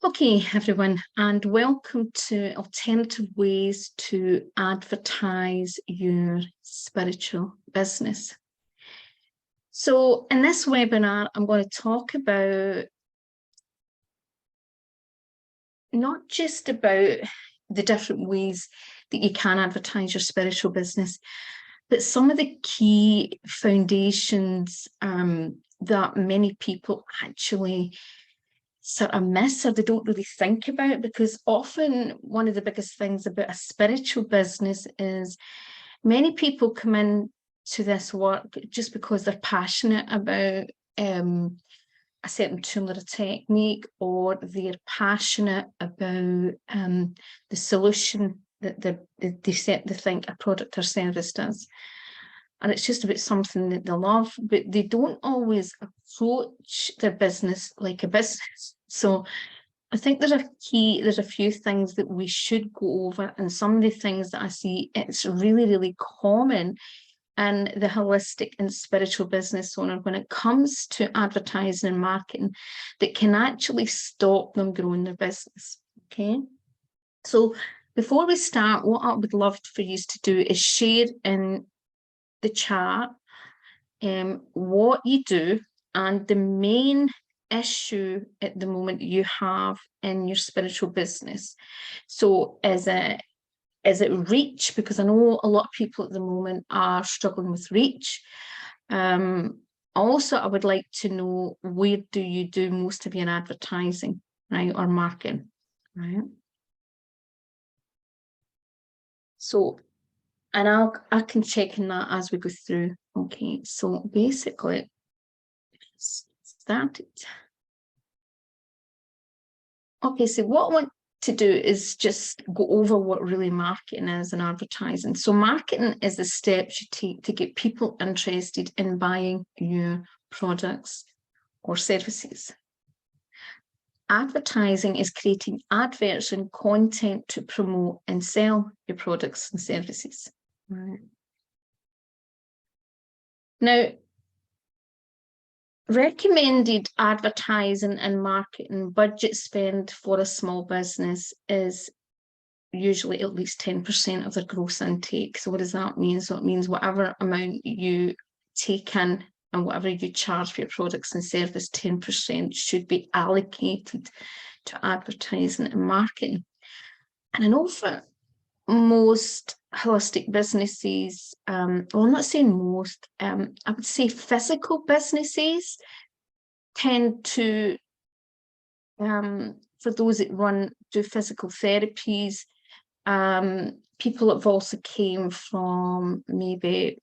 Okay, everyone, and welcome to Alternative Ways to Advertise Your Spiritual Business. So in this webinar, I'm going to talk about not just about the different ways that you can advertise your spiritual business, but some of the key foundations that many people actually sort of miss or they don't really think about, because often one of the biggest things about a spiritual business is many people come in to this work just because they're passionate about a certain tool or a technique, or they're passionate about the solution that they think a product or service does. And it's just about something that they love, but they don't always approach their business like a business. So I think there's a few things that we should go over, and some of the things that I see, it's really, really common in the holistic and spiritual business owner when it comes to advertising and marketing that can actually stop them growing their business. Okay. So before we start, what I would love for you to do is share in the chat what you do and the main issue at the moment you have in your spiritual business. So is it reach? Because I know a lot of people at the moment are struggling with reach. Also, I would like to know, where do you do most of your advertising, right, or marketing, right? So, and I can check on that as we go through. Okay, so basically, started. Okay, so what I want to do is just go over what really marketing is and advertising. So marketing is the steps you take to get people interested in buying your products or services. Advertising is creating adverts and content to promote and sell your products and services. Right. Now, recommended advertising and marketing budget spend for a small business is usually at least 10% of their gross intake. So what does that mean? So it means whatever amount you take in and whatever you charge for your products and service, 10% should be allocated to advertising and marketing. And I know for most holistic businesses, well, I'm not saying most, I would say physical businesses tend to, for those that do physical therapies, people have also came from maybe,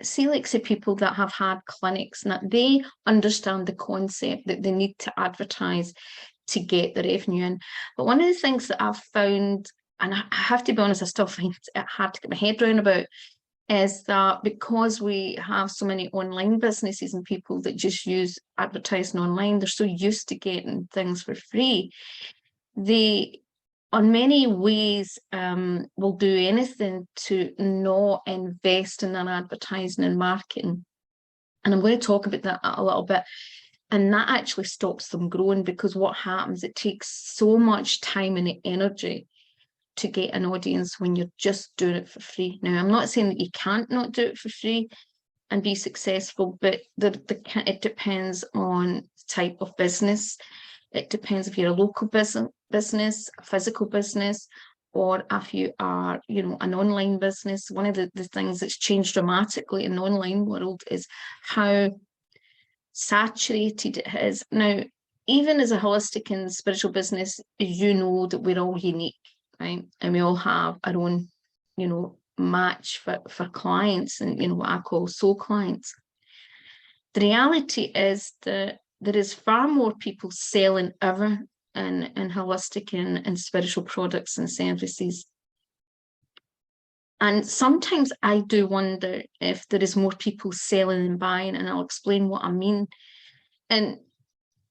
say people that have had clinics, and that they understand the concept that they need to advertise to get the revenue in. But one of the things that I've found, and I have to be honest, I still find it hard to get my head around about, is that because we have so many online businesses and people that just use advertising online, they're so used to getting things for free. They, on many ways, will do anything to not invest in their advertising and marketing. And I'm going to talk about that a little bit. And that actually stops them growing, because what happens, it takes so much time and energy to get an audience when you're just doing it for free. Now, I'm not saying that you can't not do it for free and be successful, but it depends on the type of business. It depends if you're a local business, a physical business, or if you are, an online business. One of the things that's changed dramatically in the online world is how saturated it is. Now, even as a holistic and spiritual business, you know that we're all unique, right? And we all have our own, match for clients, and what I call soul clients. The reality is that there is far more people selling ever in holistic and spiritual products and services. And sometimes I do wonder if there is more people selling and buying, and I'll explain what I mean. And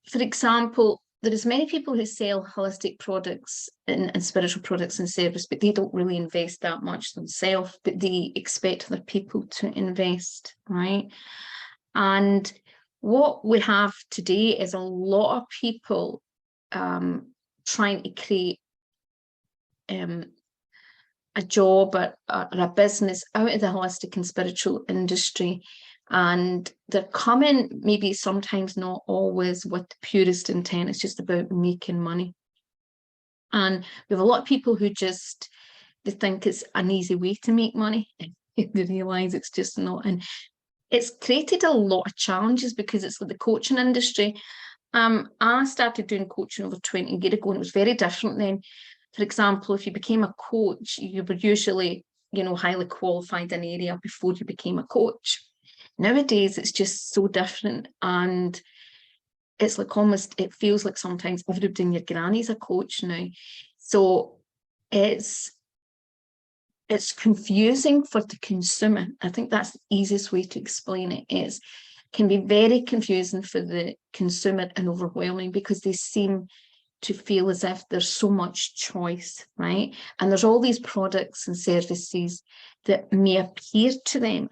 for example, there is many people who sell holistic products and spiritual products and service, but they don't really invest that much themselves, but they expect other people to invest, right? And what we have today is a lot of people trying to create a job or a business out of the holistic and spiritual industry, and they're coming maybe sometimes not always with the purest intent. It's just about making money. And we have a lot of people who just, they think it's an easy way to make money. They realize it's just not. And it's created a lot of challenges because it's like the coaching industry. I started doing coaching over 20 years ago, and it was very different then. For example, if you became a coach, you were usually, highly qualified in an area before you became a coach. Nowadays, it's just so different. And it's like it feels like sometimes everybody in your granny's a coach now. So it's confusing for the consumer. I think that's the easiest way to explain it. Can be very confusing for the consumer and overwhelming, because they seem to feel as if there's so much choice, right? And there's all these products and services that may appear to them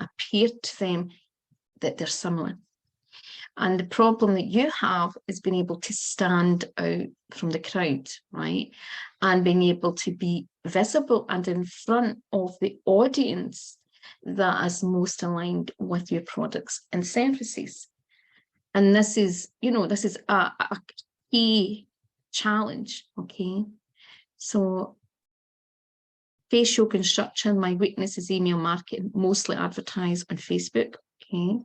that they're similar. And the problem that you have is being able to stand out from the crowd, right? And being able to be visible and in front of the audience that is most aligned with your products and services. And this is a key challenge, okay? So facial construction, my weakness is email marketing, mostly advertise on Facebook, okay?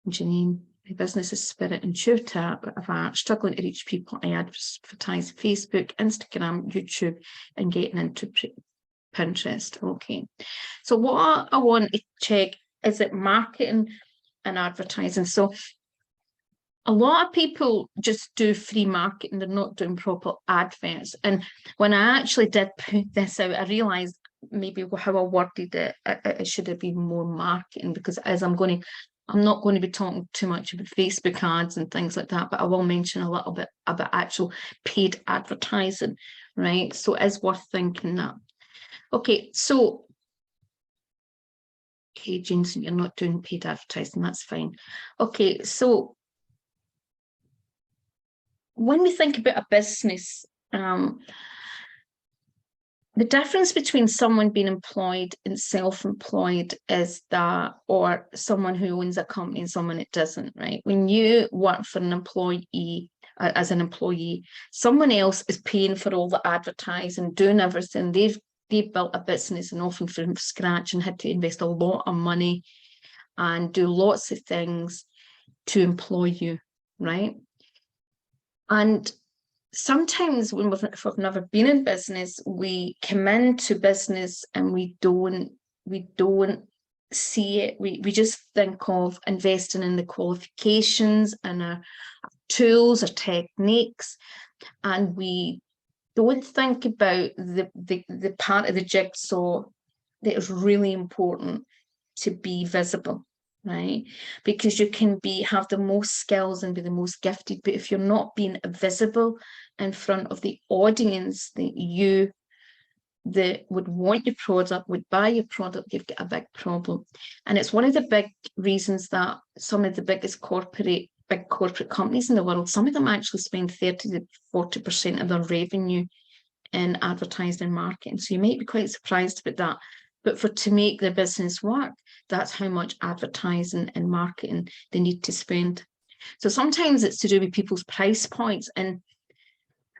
Janine, my business is Spirit Intuitor, but if I'm struggling to reach people, I advertise Facebook, Instagram, YouTube, and getting into Pinterest, okay? So what I want to check is it marketing and advertising. So a lot of people just do free marketing, they're not doing proper adverts. And when I actually did put this out, I realized maybe how I worded it, it should have been more marketing, because as I'm not going to be talking too much about Facebook ads and things like that, but I will mention a little bit about actual paid advertising, right? So it's worth thinking that. Okay, so Jensen, you're not doing paid advertising, that's fine. Okay, so when we think about a business, the difference between someone being employed and self-employed is that, or someone who owns a company and someone that doesn't, right? When you work for an employee, as an employee, someone else is paying for all the advertising, doing everything. They've built a business, and often from scratch, and had to invest a lot of money and do lots of things to employ you, right? And sometimes when if we've never been in business, we come into business and we don't see it. We just think of investing in the qualifications and our tools or techniques, and we don't think about the part of the jigsaw that is really important to be visible, right? Because you can have the most skills and be the most gifted, but if you're not being visible in front of the audience that would want your product, would buy your product, you've got a big problem. And it's one of the big reasons that some of the big corporate companies in the world, some of them actually spend 30 to 40% of their revenue in advertising and marketing. So you might be quite surprised about that. But to make their business work, that's how much advertising and marketing they need to spend. So sometimes it's to do with people's price points. And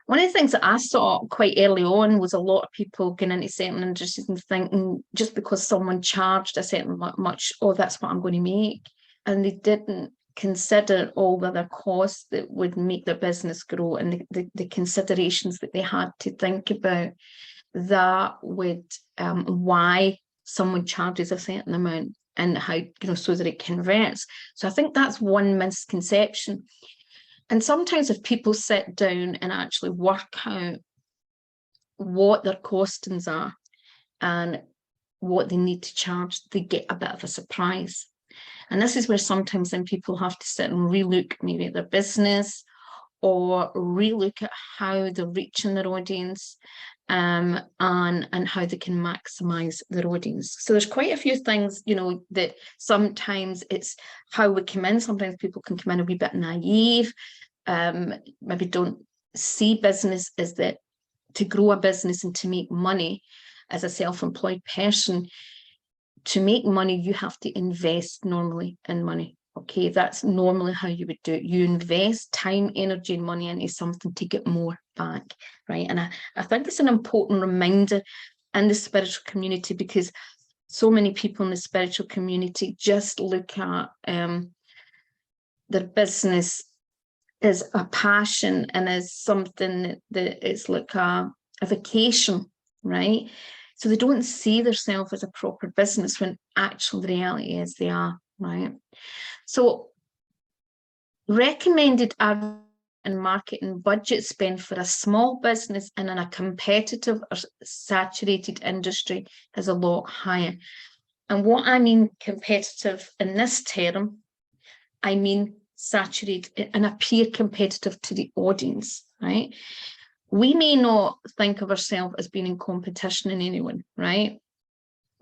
one of the things that I saw quite early on was a lot of people getting into certain industries and thinking just because someone charged a certain much, oh, that's what I'm going to make. And they didn't consider all the other costs that would make their business grow, and the considerations that they had to think about that would why someone charges a certain amount, and how, so that it converts. So I think that's one misconception. And sometimes if people sit down and actually work out what their costings are and what they need to charge, they get a bit of a surprise. And this is where sometimes then people have to sit and relook maybe at their business, or relook at how they're reaching their audience, and how they can maximize their audience. So there's quite a few things, that sometimes it's how we come in. Sometimes people can come in a wee bit naive, maybe don't see business as that to grow a business and to make money as a self-employed person, to make money, you have to invest normally in money. Okay, that's normally how you would do it. You invest time, energy, and money into something to get more back, right? And I think it's an important reminder in the spiritual community, because so many people in the spiritual community just look at their business as a passion and as something that is like a vacation, right? So they don't see themselves as a proper business, when actual the reality is they are, right? So recommended ad and marketing budget spend for a small business and in a competitive or saturated industry is a lot higher. And what I mean competitive in this term, I mean saturated and appear competitive to the audience, right? We may not think of ourselves as being in competition in anyone, right?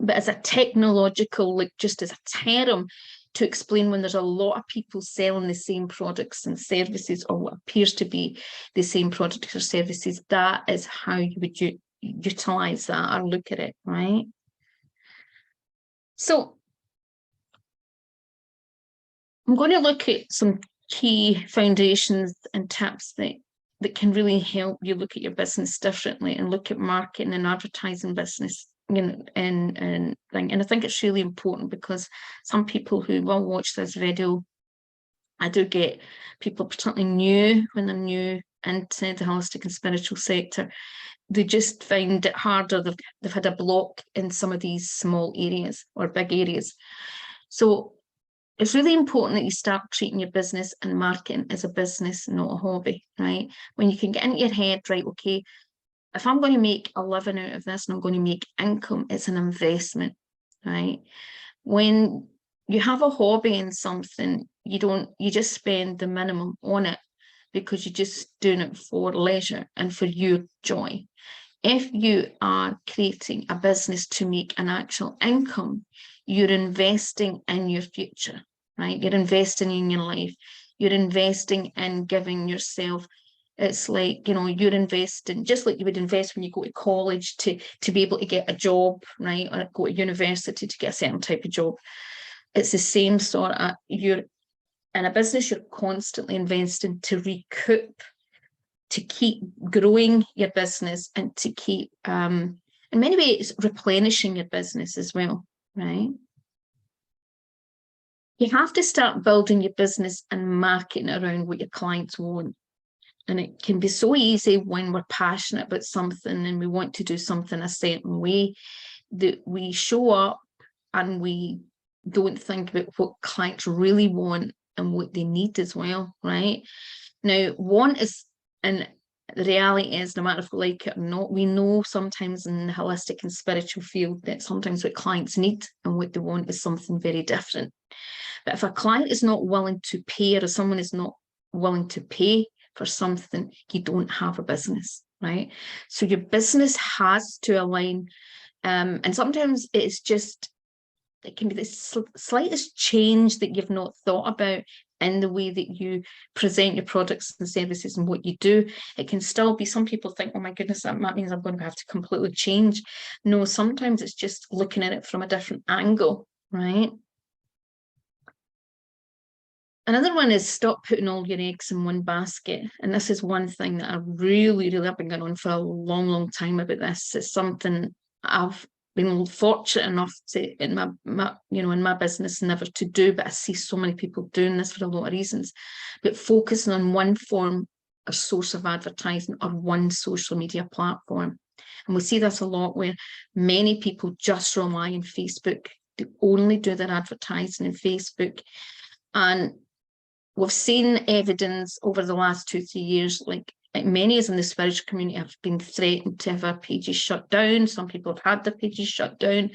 But as a technological, like just as a term to explain when there's a lot of people selling the same products and services, or what appears to be the same products or services, that is how you would utilize that or look at it, right? So I'm going to look at some key foundations and tips that can really help you look at your business differently and look at marketing and advertising business, you know, and I think it's really important, because some people who will watch this video, I do get people particularly new, when they're new into the holistic and spiritual sector, they just find it harder. They've had a block in some of these small areas or big areas. So it's really important that you start treating your business and marketing as a business, not a hobby, right? When you can get into your head, right, okay, if I'm going to make a living out of this and I'm going to make income, it's an investment, right? When you have a hobby in something, you just spend the minimum on it because you're just doing it for leisure and for your joy. If you are creating a business to make an actual income, you're investing in your future, right? You're investing in your life. You're investing in giving yourself. It's like, you know, you're investing just like you would invest when you go to college to be able to get a job, right? Or go to university to get a certain type of job. It's the same sort of, you're in a business, you're constantly investing to recoup, to keep growing your business, and to keep, in many ways, replenishing your business as well, right? You have to start building your business and marketing around what your clients want. And it can be so easy when we're passionate about something and we want to do something a certain way, that we show up and we don't think about what clients really want and what they need as well, right? Now, want is, and the reality is, no matter if we like it or not, we know sometimes in the holistic and spiritual field that sometimes what clients need and what they want is something very different. But if a client is not willing to pay, or someone is not willing to pay for something, you don't have a business, right? So your business has to align. And sometimes it's just, it can be the slightest change that you've not thought about in the way that you present your products and services and what you do. It can still be, some people think, oh my goodness, that means I'm going to have to completely change. No, sometimes it's just looking at it from a different angle, right? Another one is stop putting all your eggs in one basket. And this is one thing that I really, really have been going on for a long, long time about this. It's something I've been fortunate enough to, in my business, never to do, but I see so many people doing this for a lot of reasons. But focusing on one form or source of advertising or one social media platform. And we see this a lot where many people just rely on Facebook. They only do their advertising in Facebook. And we've seen evidence over the last 2-3 years, like many in the spiritual community have been threatened to have their pages shut down. Some people have had their pages shut down.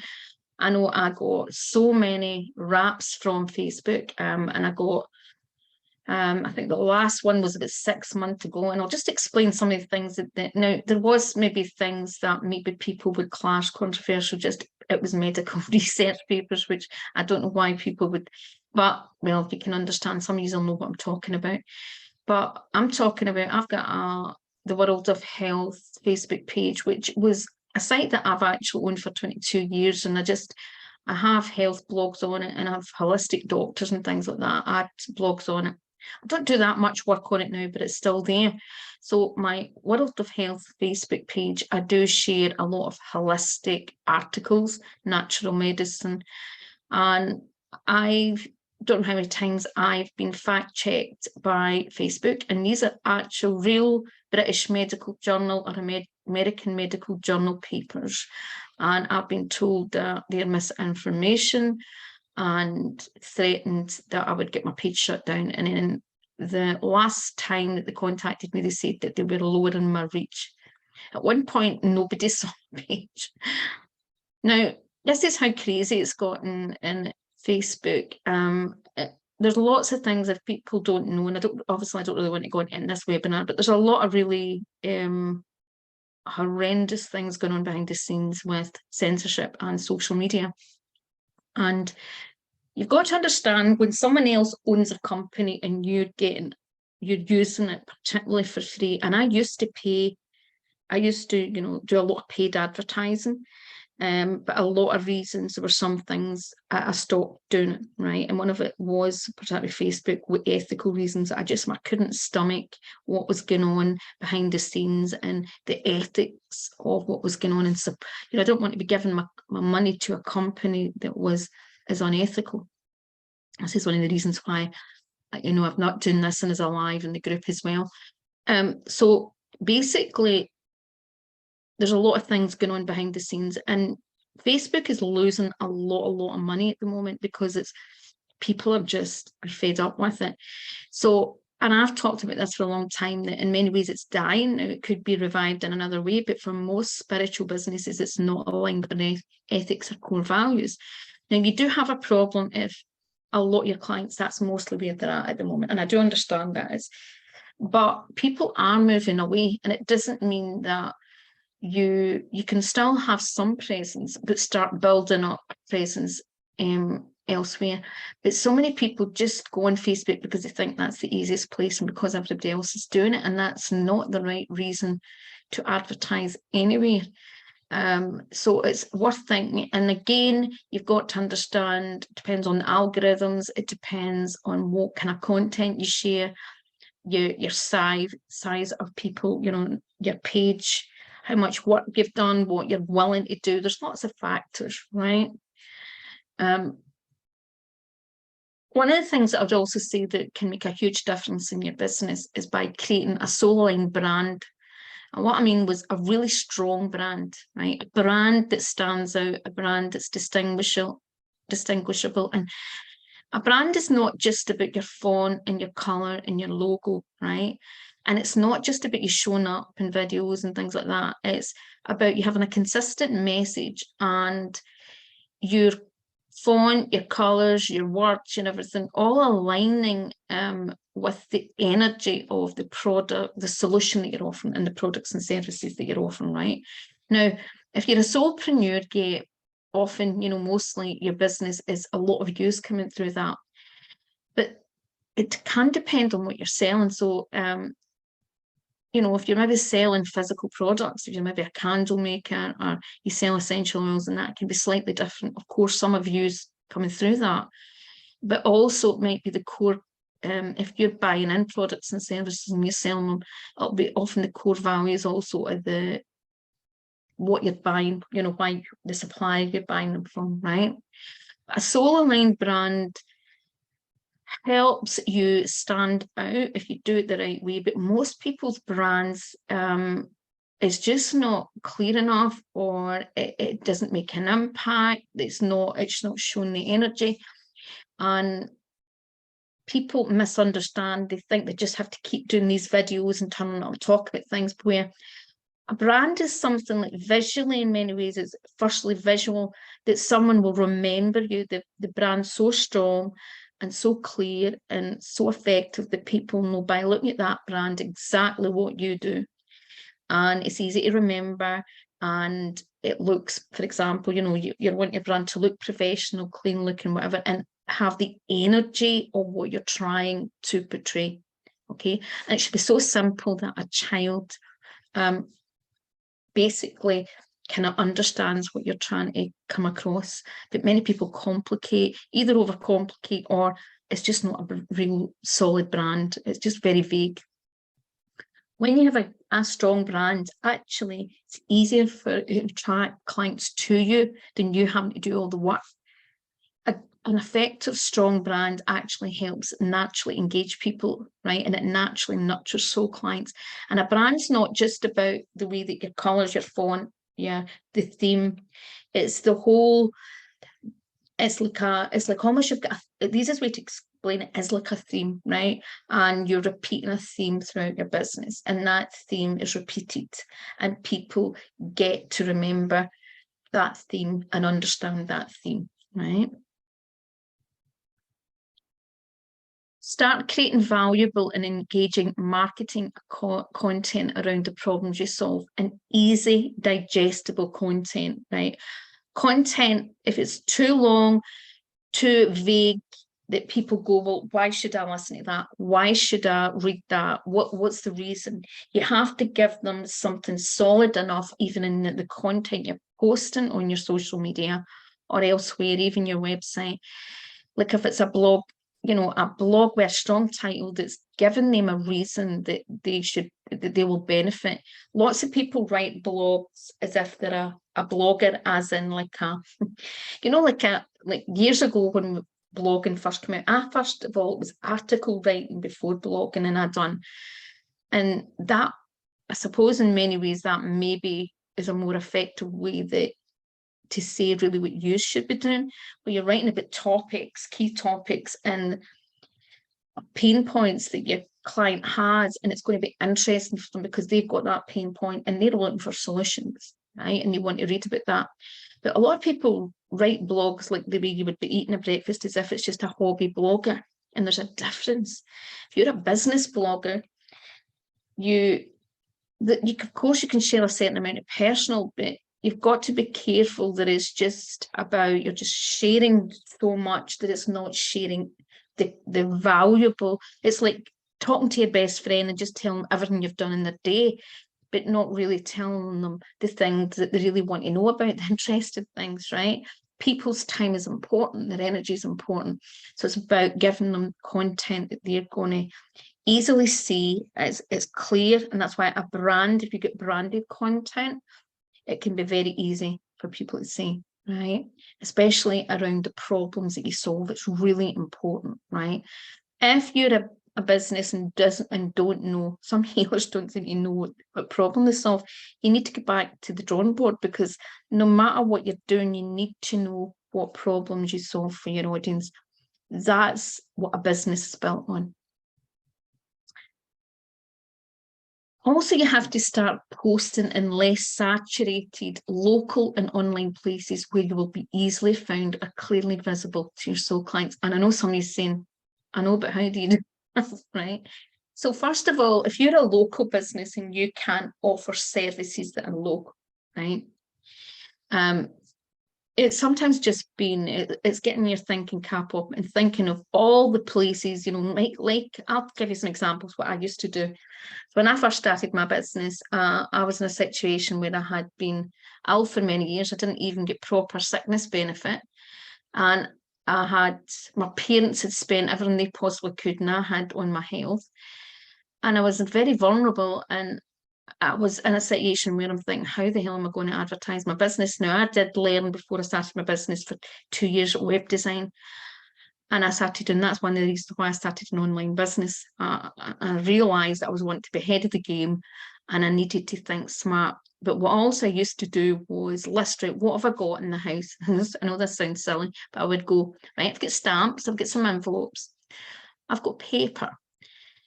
I know I got so many raps from Facebook, and I got, I think the last one was about 6 months ago, and I'll just explain some of the things that now there was maybe things that maybe people would class controversial, just it was medical research papers, which I don't know why people would, but well, if you can understand, some of you will know what I'm talking about. But I'm talking about, I've got the World of Health Facebook page, which was a site that I've actually owned for 22 years. And I have health blogs on it, and I have holistic doctors and things like that. I add blogs on it. I don't do that much work on it now, but it's still there. So my World of Health Facebook page, I do share a lot of holistic articles, natural medicine. And I don't know how many times I've been fact-checked by Facebook, and these are actual real British Medical Journal or American Medical Journal papers. And I've been told that they're misinformation and threatened that I would get my page shut down. And then the last time that they contacted me, they said that they were lowering my reach. At one point, nobody saw my page. Now, this is how crazy it's gotten in Facebook. There's lots of things that people don't know, and I don't really want to go into this webinar, but there's a lot of really horrendous things going on behind the scenes with censorship and social media. And you've got to understand, when someone else owns a company and you're using it particularly for free. And I used to, do a lot of paid advertising. But a lot of reasons, there were some things I stopped doing it, right? And one of it was, particularly Facebook, with ethical reasons. I couldn't stomach what was going on behind the scenes and the ethics of what was going on. And so, I don't want to be giving my money to a company that is unethical. This is one of the reasons why, I'm not doing this and is alive in the group as well. So basically, there's a lot of things going on behind the scenes, and Facebook is losing a lot of money at the moment because people are fed up with it. So, and I've talked about this for a long time, that in many ways it's dying. Now, it could be revived in another way, but for most spiritual businesses, it's not aligned with their ethics or core values. Now, you do have a problem if a lot of your clients, that's mostly where they're at the moment. And I do understand that. But people are moving away, and it doesn't mean that you can still have some presence, but start building up a presence elsewhere. But so many people just go on Facebook because they think that's the easiest place and because everybody else is doing it, and that's not the right reason to advertise anywhere. So it's worth thinking. And again, you've got to understand, it depends on the algorithms, it depends on what kind of content you share, your size of people, your page, how much work you've done, what you're willing to do. There's lots of factors, right? One of the things that I'd also say that can make a huge difference in your business is by creating a soul-aligned brand. And what I mean was a really strong brand, right? A brand that stands out, a brand that's distinguishable. And a brand is not just about your font and your color and your logo, right? And it's not just about you showing up in videos and things like that. It's about you having a consistent message, and your font, your colors, your words, and everything all aligning with the energy of the product, the solution that you're offering, and the products and services that you're offering, right? Now, if you're a solopreneur, often, mostly your business is a lot of views coming through that. But it can depend on what you're selling. So, if you're maybe selling physical products, if you're maybe a candle maker or you sell essential oils, and that can be slightly different. Of course, some of views coming through that, but also it might be the core. If you're buying in products and services and you're selling them, it'll be often the core values also of what you're buying, why the supplier you're buying them from, right? A soul-aligned brand helps you stand out if you do it the right way, but most people's brands is just not clear enough, or it doesn't make an impact. It's not showing the energy, and people misunderstand. They think they just have to keep doing these videos and turning up and talk about things, where a brand is something like visually, in many ways, it's firstly visual, that someone will remember you. The brand's so strong and so clear and so effective that people know by looking at that brand exactly what you do. And it's easy to remember, and it looks, for example, you want your brand to look professional, clean looking, whatever, and have the energy of what you're trying to portray, okay? And it should be so simple that a child basically kind of understands what you're trying to come across. But many people complicate, either overcomplicate, or it's just not a real solid brand. It's just very vague. When you have a strong brand, actually, it's easier to attract clients to you than you having to do all the work. An effective, strong brand actually helps naturally engage people, right? And it naturally nurtures soul clients. And a brand's not just about the way that your colours, your font, yeah, the theme. It's the whole. It's like almost you've got the easiest way to explain it is like a theme, right? And you're repeating a theme throughout your business, and that theme is repeated, and people get to remember that theme and understand that theme, right? Start creating valuable and engaging marketing content around the problems you solve, and easy, digestible content, right? Content, if it's too long, too vague, that people go, well, why should I listen to that? Why should I read that? What's the reason? You have to give them something solid enough, even in the content you're posting on your social media or elsewhere, even your website. Like if it's a blog, a blog with a strong title that's given them a reason that they will benefit. Lots of people write blogs as if they're a blogger, as in like years ago when blogging first came out, first of all, it was article writing before blogging, and that, I suppose in many ways that maybe is a more effective way to say really what you should be doing, where you're writing about topics, key topics, and pain points that your client has, and it's going to be interesting for them because they've got that pain point and they're looking for solutions, right? And they want to read about that. But a lot of people write blogs like the way you would be eating a breakfast, as if it's just a hobby blogger, and there's a difference. If you're a business blogger, of course you can share a certain amount of personal, but you've got to be careful that it's just about, you're just sharing so much that it's not sharing the valuable. It's like talking to your best friend and just telling them everything you've done in the day, but not really telling them the things that they really want to know about, the interesting things, right? People's time is important, their energy is important. So it's about giving them content that they're going to easily see. It's clear, and that's why a brand, if you get branded content, it can be very easy for people to see, right? Especially around the problems that you solve. It's really important, right? If you're a business and don't know, some healers don't think you know what problem they solve, you need to get back to the drawing board, because no matter what you're doing, you need to know what problems you solve for your audience. That's what a business is built on. Also, you have to start posting in less saturated local and online places where you will be easily found or clearly visible to your soul clients. And I know somebody's saying, I know, but how do you do that, right? So first of all, if you're a local business and you can't offer services that are local, right? It's sometimes just it's getting your thinking cap up and thinking of all the places, like I'll give you some examples what I used to do. So when I first started my business, I was in a situation where I had been ill for many years. I didn't even get proper sickness benefit. And my parents had spent everything they possibly could, and I had on my health. And I was very vulnerable, and I was in a situation where I'm thinking, how the hell am I going to advertise my business now? I did learn before I started my business for 2 years at web design. And I started doing, that's one of the reasons why I started an online business. I realised I was wanting to be ahead of the game and I needed to think smart. But what also I used to do was list out what have I got in the house. I know this sounds silly, but I would go, right, I've got stamps, I've got some envelopes, I've got paper.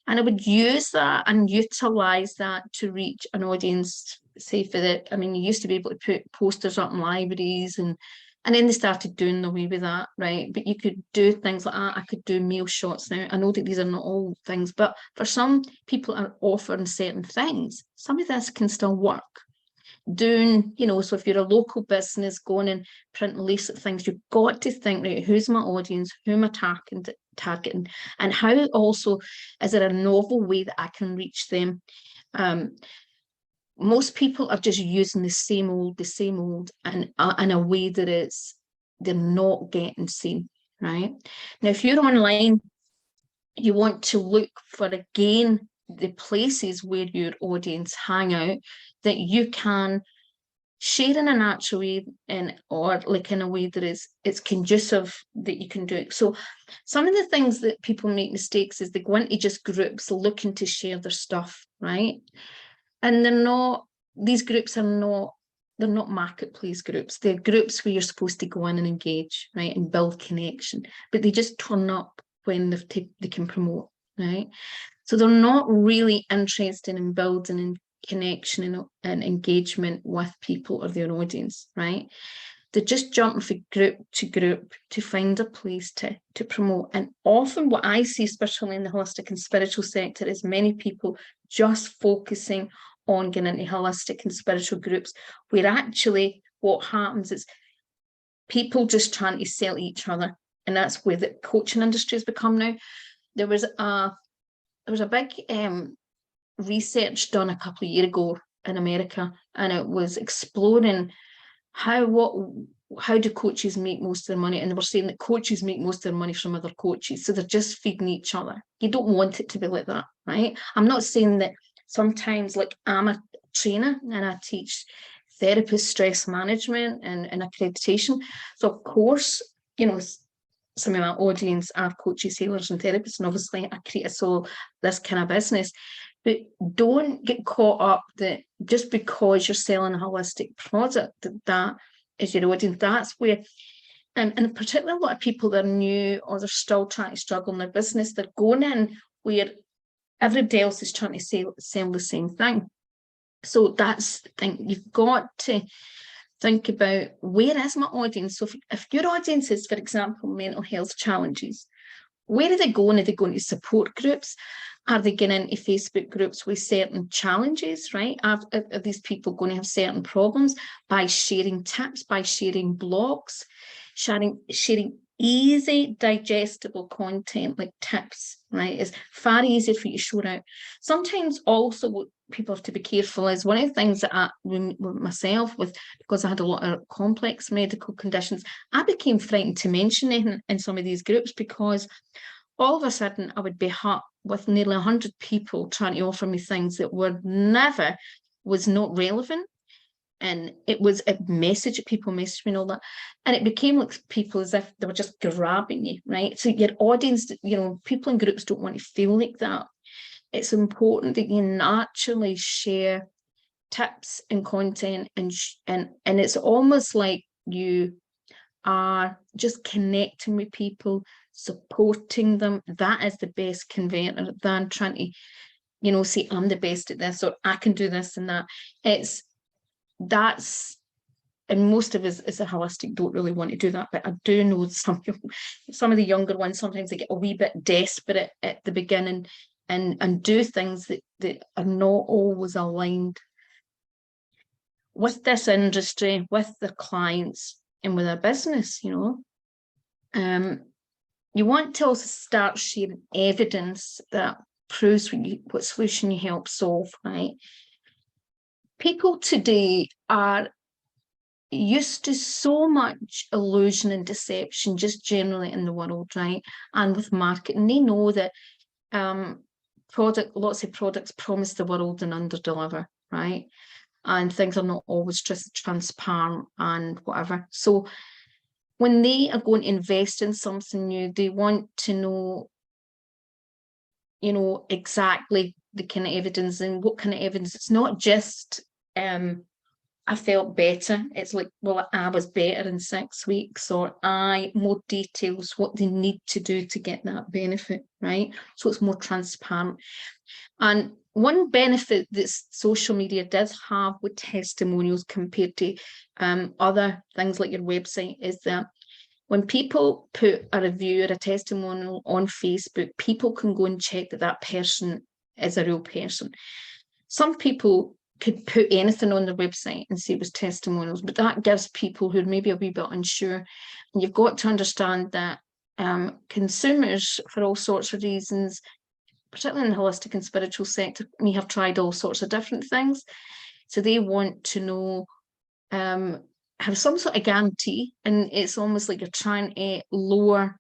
And I would use that and utilise that to reach an audience, say you used to be able to put posters up in libraries, and then they started doing away with that, right? But you could do things like that. I could do mail shots now. I know that these are not all things, but for some people are offering certain things. Some of this can still work. So if you're a local business going and printing leaflet things, you've got to think, right, who's my audience, who am I targeting, and how also is there a novel way that I can reach them. most people are just using the same old, and in a way that they're not getting seen, right? Now, if you're online, you want to look for, again, the places where your audience hang out, that you can share in a natural way, or like in a way that it's conducive, that you can do it. So some of the things that people make mistakes is they go into just groups looking to share their stuff, right? And these groups are not, they're not marketplace groups. They're groups where you're supposed to go in and engage, right, and build connection, but they just turn up when they can promote, right? So they're not really interested in building connection and engagement with people or their audience, right? They're just jumping from group to find a place to promote. And often what I see, especially in the holistic and spiritual sector, is many people just focusing on getting into holistic and spiritual groups, where actually what happens is people just trying to sell each other. And that's where the coaching industry has become now. There was a big research done a couple of years ago in America, and it was exploring how do coaches make most of their money. And they were saying that coaches make most of their money from other coaches, so they're just feeding each other. You don't want it to be like that, right? I'm not saying that. Sometimes, like, I'm a trainer and I teach therapist stress management and accreditation, so of course, some of my audience are coaches, healers and therapists, and obviously I create this kind of business. But don't get caught up that just because you're selling a holistic product, that is your audience. That's where, and particularly a lot of people that are new or they're still trying to struggle in their business, they're going in where everybody else is trying to sell the same thing. So that's the thing. You've got to think about, where is my audience? So if your audience is, for example, mental health challenges, where are they going? Are they going to support groups? Are they getting into Facebook groups with certain challenges, right? Are these people going to have certain problems? By sharing tips, by sharing blogs, sharing easy, digestible content like tips, right? It's far easier for you to show out. Sometimes also what people have to be careful is, one of the things that with myself, because I had a lot of complex medical conditions, I became frightened to mention it in some of these groups, because all of a sudden I would be hit with nearly 100 people trying to offer me things that was not relevant. And it was a message, people messaged me and all that. And it became like people as if they were just grabbing you, right? So your audience, people in groups don't want to feel like that. It's important that you naturally share tips and content, and it's almost like you are just connecting with people, supporting them. That is the best converter than trying to, say I'm the best at this, or I can do this and that. And most of us as a holistic don't really want to do that, but I do know some of the younger ones, sometimes they get a wee bit desperate at the beginning and do things that are not always aligned with this industry, with the clients, and with our business. You want to also start sharing evidence that proves what solution you help solve, right? People today are used to so much illusion and deception, just generally in the world, right? And with marketing, they know that lots of products promise the world and underdeliver, right? And things are not always just transparent and whatever. So when they are going to invest in something new, they want to know, exactly the kind of evidence, and what kind of evidence. It's not just I felt better. It's like, well, I was better in 6 weeks, or more details, what they need to do to get that benefit, right? So it's more transparent. And one benefit that social media does have with testimonials compared to other things like your website is that when people put a review or a testimonial on Facebook, people can go and check that person is a real person. Some people could put anything on their website and say it was testimonials, but that gives people who are maybe a wee bit unsure. And you've got to understand that consumers, for all sorts of reasons, particularly in the holistic and spiritual sector, may have tried all sorts of different things. So they want to know, have some sort of guarantee, and it's almost like you're trying to lower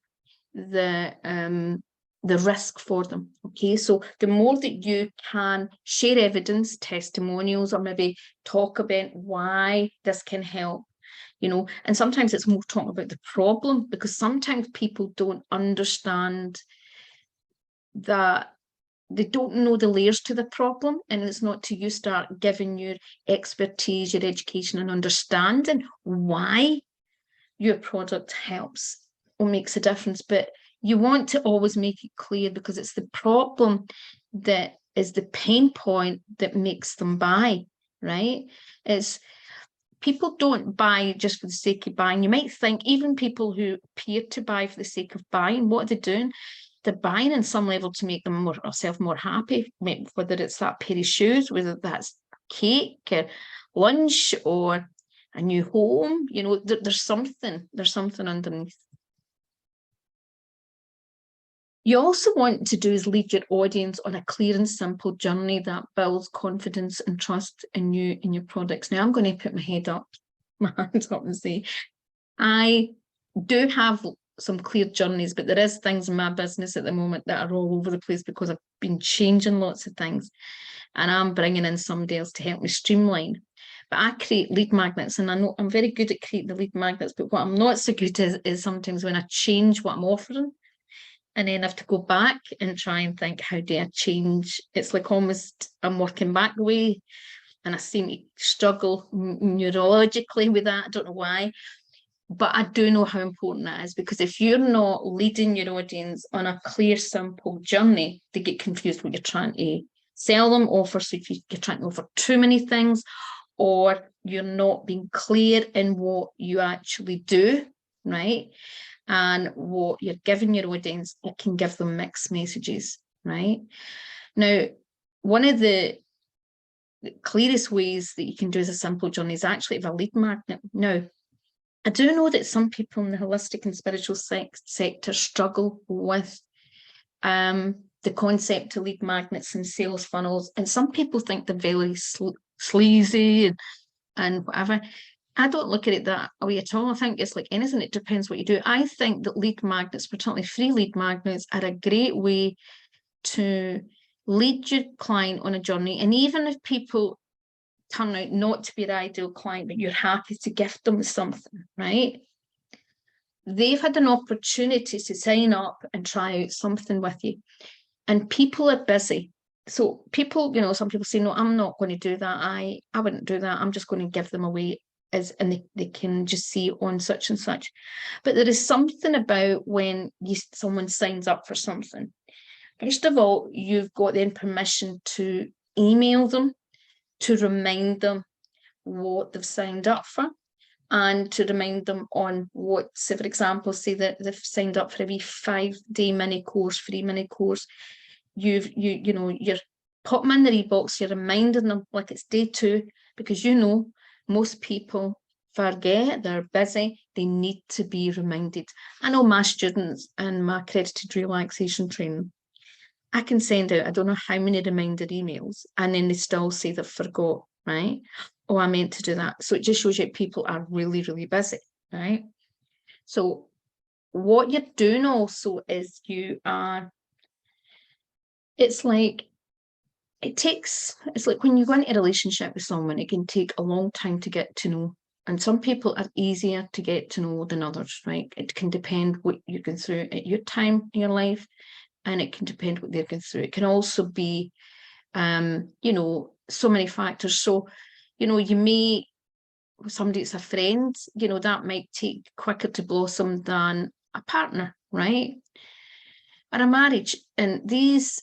the risk for them. Okay, so the more that you can share evidence, testimonials, or maybe talk about why this can help, you know, and sometimes it's more talking about the problem, because sometimes people don't understand that, they don't know the layers to the problem, and it's not till you start giving your expertise, your education, and understanding why your product helps or makes a difference. But you want to always make it clear, because it's the problem that is the pain point that makes them buy, right? It's people don't buy just for the sake of buying. You might think even people who appear to buy for the sake of buying, what are they doing? They're buying in some level to make themselves more happy, whether it's that pair of shoes, whether that's cake or lunch or a new home. You know, there's something underneath. You also want to do is lead your audience on a clear and simple journey that builds confidence and trust in you, in your products. Now I'm going to put my hands up and say, I do have some clear journeys, but there is things in my business at the moment that are all over the place, because I've been changing lots of things, and I'm bringing in somebody else to help me streamline. But I create lead magnets, and I know I'm very good at creating the lead magnets, but what I'm not so good is sometimes when I change what I'm offering, and then I have to go back and try and think, how do I change? It's like almost I'm working back the way, and I seem to struggle neurologically with that. I don't know why. But I do know how important that is, because if you're not leading your audience on a clear, simple journey, they get confused what you're trying to sell them, offer. So if you're trying to offer too many things, or you're not being clear in what you actually do, right? And what you're giving your audience, it can give them mixed messages, right? Now, one of the clearest ways that you can do as a simple journey is actually have a lead magnet. Now, I do know that some people in the holistic and spiritual sector struggle with the concept of lead magnets and sales funnels, and some people think they're very sleazy and whatever. I don't look at it that way at all. I think it's like anything, it depends what you do. I think that lead magnets, particularly free lead magnets, are a great way to lead your client on a journey. And even if people turn out not to be the ideal client, but you're happy to gift them something, right? They've had an opportunity to sign up and try out something with you. And people are busy. So people, you know, some people say, no, I'm not going to do that. I wouldn't do that. I'm just going to give them away, and they can just see on such and such. But there is something about when someone signs up for something. First of all, you've got then permission to email them, to remind them what they've signed up for, and to remind them on what, say, for example, say that they've signed up for a wee 5-day mini course, free mini course. You know, you're putting them in their e-box, you're reminding them like it's day 2, because you know most people forget, they're busy, they need to be reminded. I know my students and my accredited relaxation training, I can send out, I don't know how many reminder emails, and then they still say they've forgot, right? Oh, I meant to do that. So it just shows you people are really, really busy, right? So what you're doing also is it's like when you go into a relationship with someone, it can take a long time to get to know. And some people are easier to get to know than others, right? It can depend what you're going through at your time in your life, and it can depend what they're going through. It can also be, you know, so many factors. So, you know, you may, somebody that's a friend, you know, that might take quicker to blossom than a partner, right? Or a marriage. And these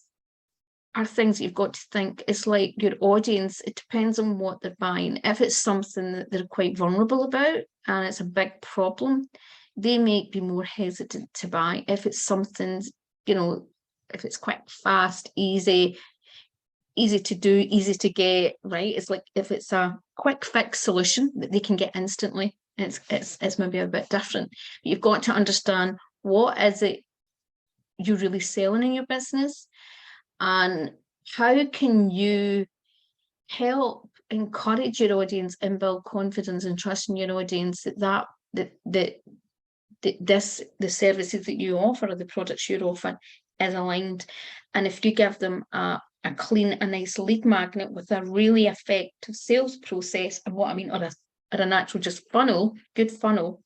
are things that you've got to think. It's like your audience, it depends on what they're buying. If it's something that they're quite vulnerable about and it's a big problem, they may be more hesitant to buy. If it's something, you know, if it's quite fast, easy to do, easy to get, right? It's like if it's a quick fix solution that they can get instantly, it's maybe a bit different. But you've got to understand, what is it you're really selling in your business, and how can you help encourage your audience and build confidence and trust in your audience that the services that you offer or the products you're offering is aligned. And if you give them a clean, a nice lead magnet with a really effective sales process, and what I mean, or a natural just funnel, good funnel,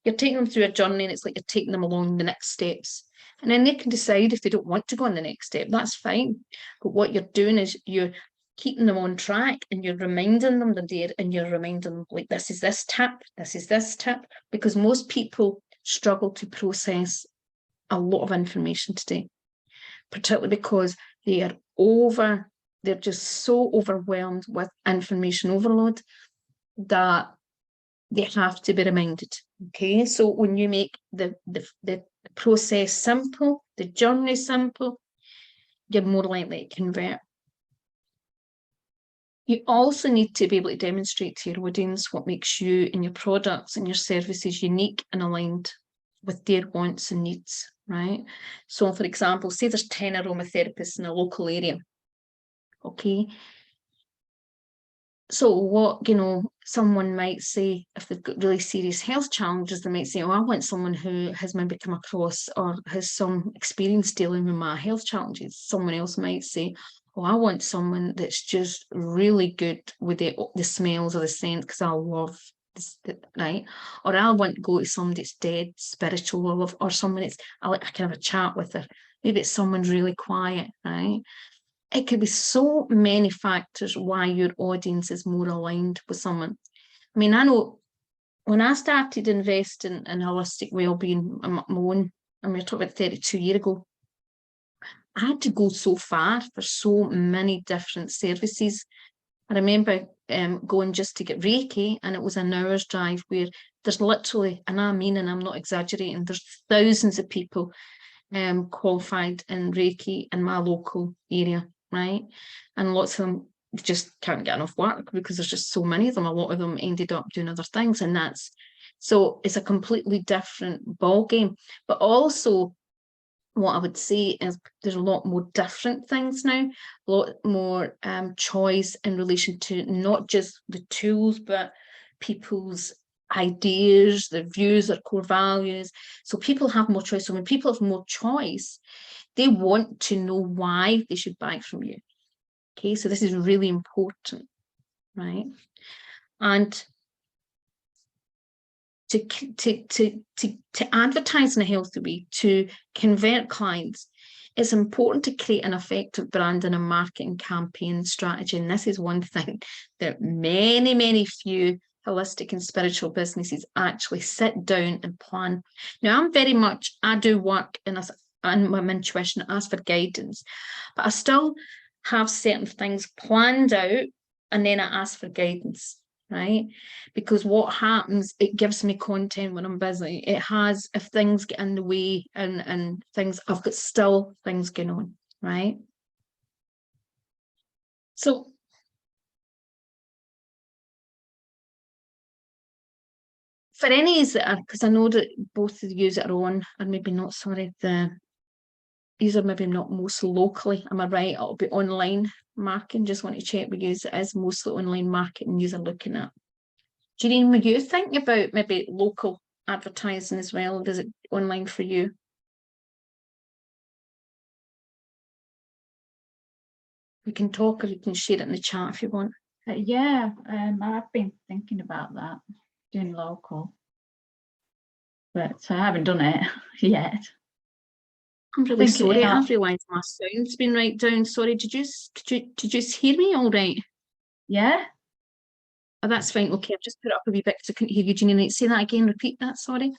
you're taking them through a journey, and it's like you're taking them along the next steps. And then they can decide if they don't want to go on the next step, that's fine. But what you're doing is you're keeping them on track, and you're reminding them they're there, and you're reminding them, like, this is this tip, this is this tip, because most people struggle to process a lot of information today, particularly because they're just so overwhelmed with information overload that they have to be reminded. Okay, so when you make the process simple, the journey simple, you're more likely to convert. You also need to be able to demonstrate to your audience what makes you and your products and your services unique and aligned with their wants and needs, right? So, for example, say there's 10 aromatherapists in a local area, okay? So what, someone might say, if they've got really serious health challenges, they might say, oh, I want someone who has maybe come across or has some experience dealing with my health challenges. Someone else might say, oh, I want someone that's just really good with the smells or the scent, because I love this, right? Or I want to go to somebody that's dead, spiritual, or someone that's, I can have a chat with her. Maybe it's someone really quiet, right? It could be so many factors why your audience is more aligned with someone. I mean, I know when I started investing in holistic well-being on my own, I mean, we're talking about 32 years ago, I had to go so far for so many different services. I remember going just to get Reiki, and it was an hour's drive, where there's literally, and I mean, and I'm not exaggerating, there's thousands of people qualified in Reiki in my local area, right? And lots of them just can't get enough work because there's just so many of them. A lot of them ended up doing other things, and so it's a completely different ball game. But also, what I would say is there's a lot more different things now, a lot more choice in relation to not just the tools, but people's ideas, their views, their core values. So people have more choice. So when people have more choice, they want to know why they should buy from you. Okay, so this is really important, right? And to advertise in a healthy way, to convert clients, it's important to create an effective brand and a marketing campaign strategy. And this is one thing that many few holistic and spiritual businesses actually sit down and plan. Now, I do work in my intuition, ask for guidance, but I still have certain things planned out, and then I ask for guidance, right? Because what happens, it gives me content when I'm busy. It has, if things get in the way and things, I've got still things going on, right? So for any that are, because I know that both of you that are on are maybe not, sorry, these are maybe not mostly locally, am I right? It'll be online marketing. Just want to check with you, it is mostly online marketing you're looking at. Janine, were you thinking about maybe local advertising as well? Or is it online for you? We can talk, or you can share it in the chat if you want. Yeah, I've been thinking about that, doing local, but I haven't done it yet. I'm really sorry. I've realised my sound's been right down. Sorry, did you hear me all right? Yeah. Oh, that's fine. Okay, I've just put it up a wee bit because I couldn't hear you, Janine. Say that again. Repeat that. Sorry.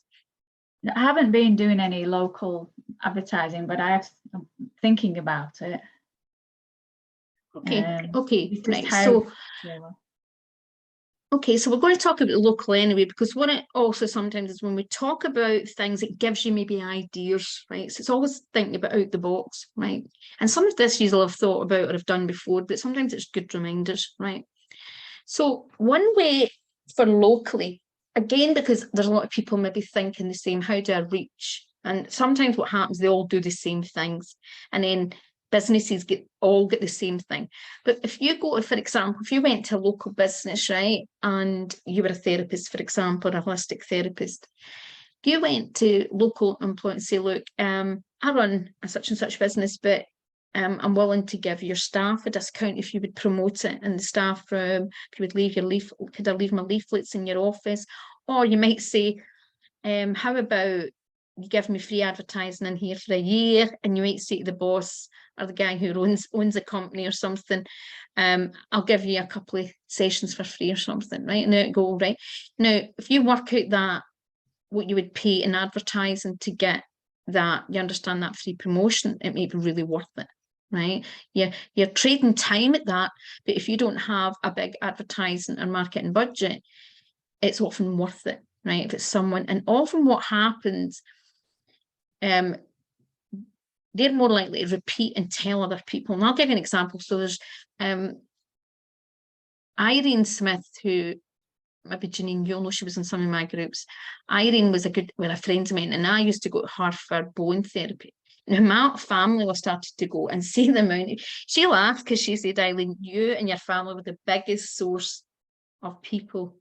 I haven't been doing any local advertising, but I'm thinking about it. Okay. Okay. Right. So we're going to talk about local anyway, because what it also sometimes is when we talk about things, it gives you maybe ideas, right? So it's always thinking about out the box, right? And some of this you'll have thought about or have done before, but sometimes it's good reminders, right? So one way for locally, again, because there's a lot of people maybe thinking the same, how do I reach? And sometimes what happens, they all do the same things. And then businesses all get the same thing. But if you go, for example, if you went to a local business, right, and you were a therapist, for example, or a holistic therapist, if you went to local employee and say, look, I run a such and such business, but I'm willing to give your staff a discount if you would promote it in the staff room, if you would leave your could I leave my leaflets in your office? Or you might say, how about you give me free advertising in here for a year, and you might say to the boss or the guy who owns the company or something, I'll give you a couple of sessions for free or something, right? Now it go, right? Now, if you work out that what you would pay in advertising to get that, you understand that free promotion, it may be really worth it, right? You're trading time at that, but if you don't have a big advertising and marketing budget, it's often worth it, right? If it's someone, and often what happens, they're more likely to repeat and tell other people. And I'll give you an example. So there's Irene Smith, who maybe Janine, you'll know, she was in some of my groups. Irene was a friend of mine, and I used to go to her for bone therapy. Now my family were started to go, and see the amount. She laughed because she said, Eileen, you and your family were the biggest source of people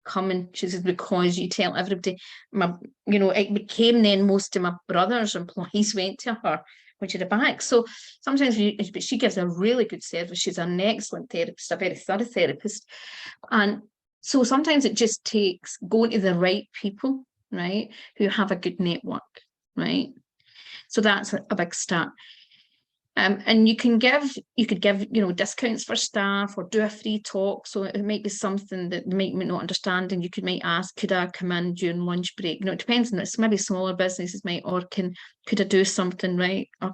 coming. She said, because you tell everybody. It became then most of my brother's employees went to her when she had a back. So sometimes but she gives a really good service. She's an excellent therapist, a very thorough therapist. And so sometimes it just takes going to the right people, right, who have a good network, right? So that's a big start. And you could give, discounts for staff, or do a free talk. So it might be something that they might not understand, and you might ask, could I come in during lunch break? It depends on it. Maybe smaller businesses might, or could I do something, right? Or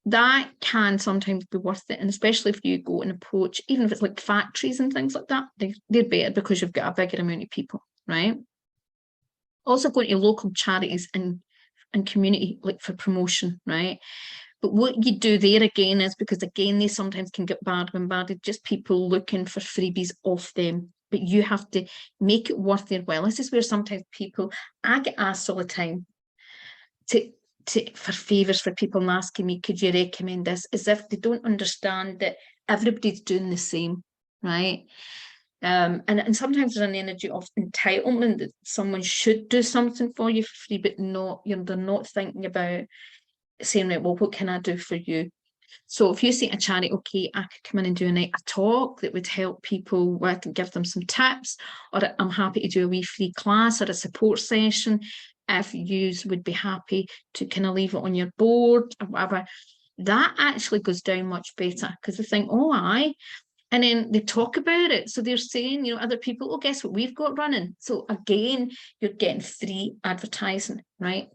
that can sometimes be worth it. And especially if you go and approach, even if it's like factories and things like that, they're better because you've got a bigger amount of people, right? Also going to local charities and community, like for promotion, right? But what you do there again is, because again, they sometimes can get bombarded, just people looking for freebies off them. But you have to make it worth their while. This is where sometimes I get asked all the time for favours for people and asking me, could you recommend this? As if they don't understand that everybody's doing the same, right? And sometimes there's an energy of entitlement that someone should do something for you for free, but they're not thinking about saying, right, well, what can I do for you? So if you say to a charity, okay, I could come in and do a talk that would help people with and give them some tips, or I'm happy to do a wee free class or a support session, if you would be happy to kind of leave it on your board or whatever, that actually goes down much better, because they think, oh, aye. And then they talk about it. So they're saying, other people, oh, guess what we've got running? So again, you're getting free advertising, right?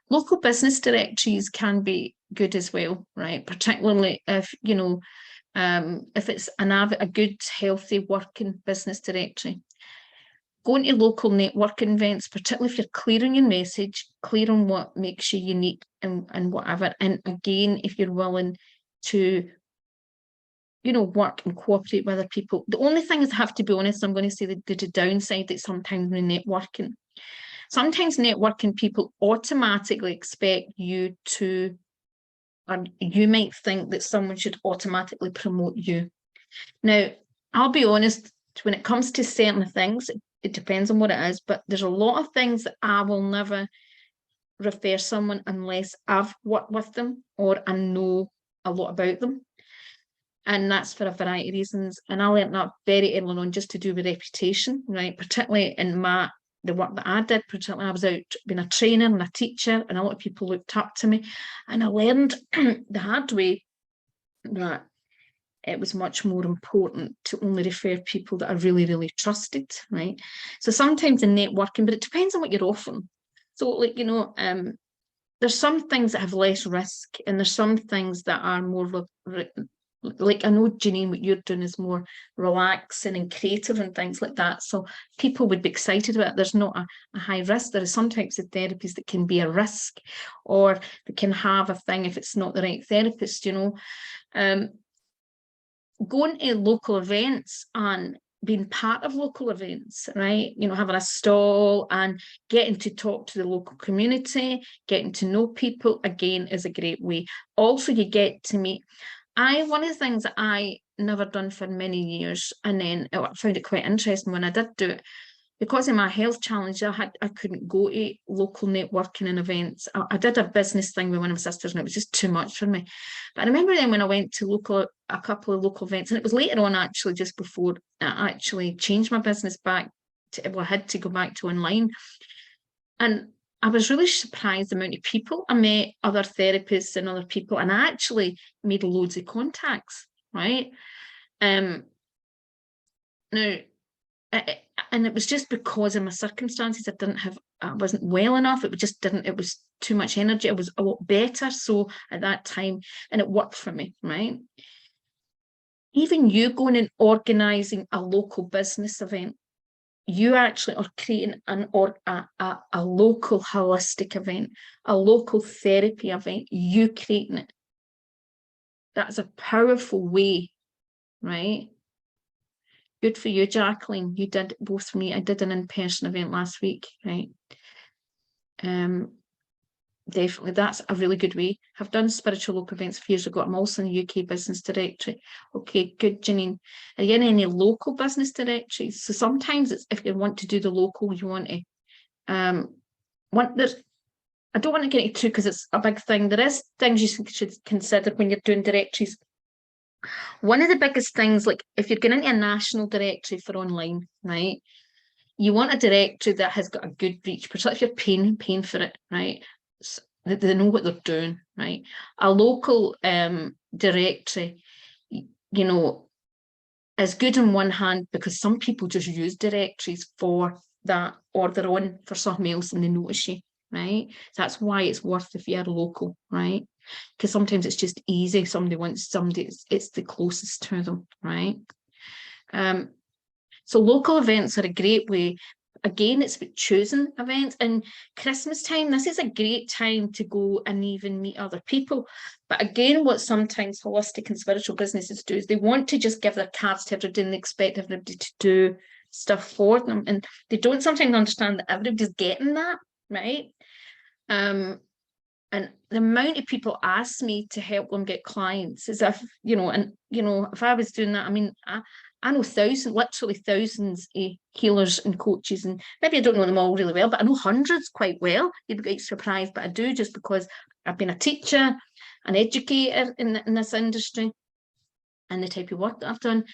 Local business directories can be good as well, right? Particularly if, if it's a good, healthy working business directory. Going to local networking events, particularly if you're clear on your message, clear on what makes you unique and whatever. And again, if you're willing to work and cooperate with other people. The only thing is, I have to be honest, I'm going to say the downside that sometimes with networking. Sometimes networking people automatically expect you to, or you might think that someone should automatically promote you. Now, I'll be honest, when it comes to certain things, it depends on what it is, but there's a lot of things that I will never refer someone unless I've worked with them or I know a lot about them. And that's for a variety of reasons. And I learned that very early on, just to do with reputation, right? Particularly in the work that I did, particularly I was out being a trainer and a teacher, and a lot of people looked up to me. And I learned the hard way that it was much more important to only refer people that are really, really trusted, right? So sometimes in networking, but it depends on what you're offering. So there's some things that have less risk, and there's some things that are more like I know, Janine, what you're doing is more relaxing and creative and things like that. So people would be excited about it. There's not a high risk. There are some types of therapies that can be a risk, or they can have a thing if it's not the right therapist, Going to local events and being part of local events, right? You know, having a stall and getting to talk to the local community, getting to know people, again, is a great way. Also, you get to meet. One of the things that I never done for many years, and then I found it quite interesting when I did do it, because of my health challenge, I couldn't go to local networking and events. I did a business thing with one of my sisters, and it was just too much for me. But I remember then when I went to a couple of local events, and it was later on actually, just before I actually changed my business back to, well, I had to go back to online. And I was really surprised the amount of people I met, other therapists and other people, and I actually made loads of contacts, right? Now, and it was just because of my circumstances. I wasn't well enough. It was too much energy. I was a lot better. So at that time, and it worked for me, right? Even you going and organising a local business event, you actually are creating a local holistic event, a local therapy event, you creating it. That's a powerful way, right? Good for you, Jacqueline. You did both for me. I did an in-person event last week, right? Definitely, that's a really good way. I've done spiritual local events for years ago. I'm also in the UK business directory. Okay, good, Janine. Are you in any local business directories? So sometimes it's, if you want to do the local, you want to I don't want to get into, because it's a big thing. There is things you should consider when you're doing directories. One of the biggest things, like if you're going into a national directory for online, right, you want a directory that has got a good reach, particularly if you're paying for it, right? So they know what they're doing, right? A local directory, you know, is good on one hand because some people just use directories for that, or they're on for something else and they notice you, right? So that's why it's worth if you're local, right? Because sometimes it's just easy. Somebody wants somebody, it's the closest to them, right? So local events are a great way. Again, it's about choosing events. And Christmas time, this is a great time to go and even meet other people. But again, what sometimes holistic and spiritual businesses do is they want to just give their cards to everybody and they expect everybody to do stuff for them. And they don't sometimes understand that everybody's getting that, right? And the amount of people ask me to help them get clients is if, if I was doing that, I mean, I know literally thousands of healers and coaches, and maybe I don't know them all really well, but I know hundreds quite well. You'd be quite surprised, but I do, just because I've been a teacher, an educator in this industry, and the type of work that I've done.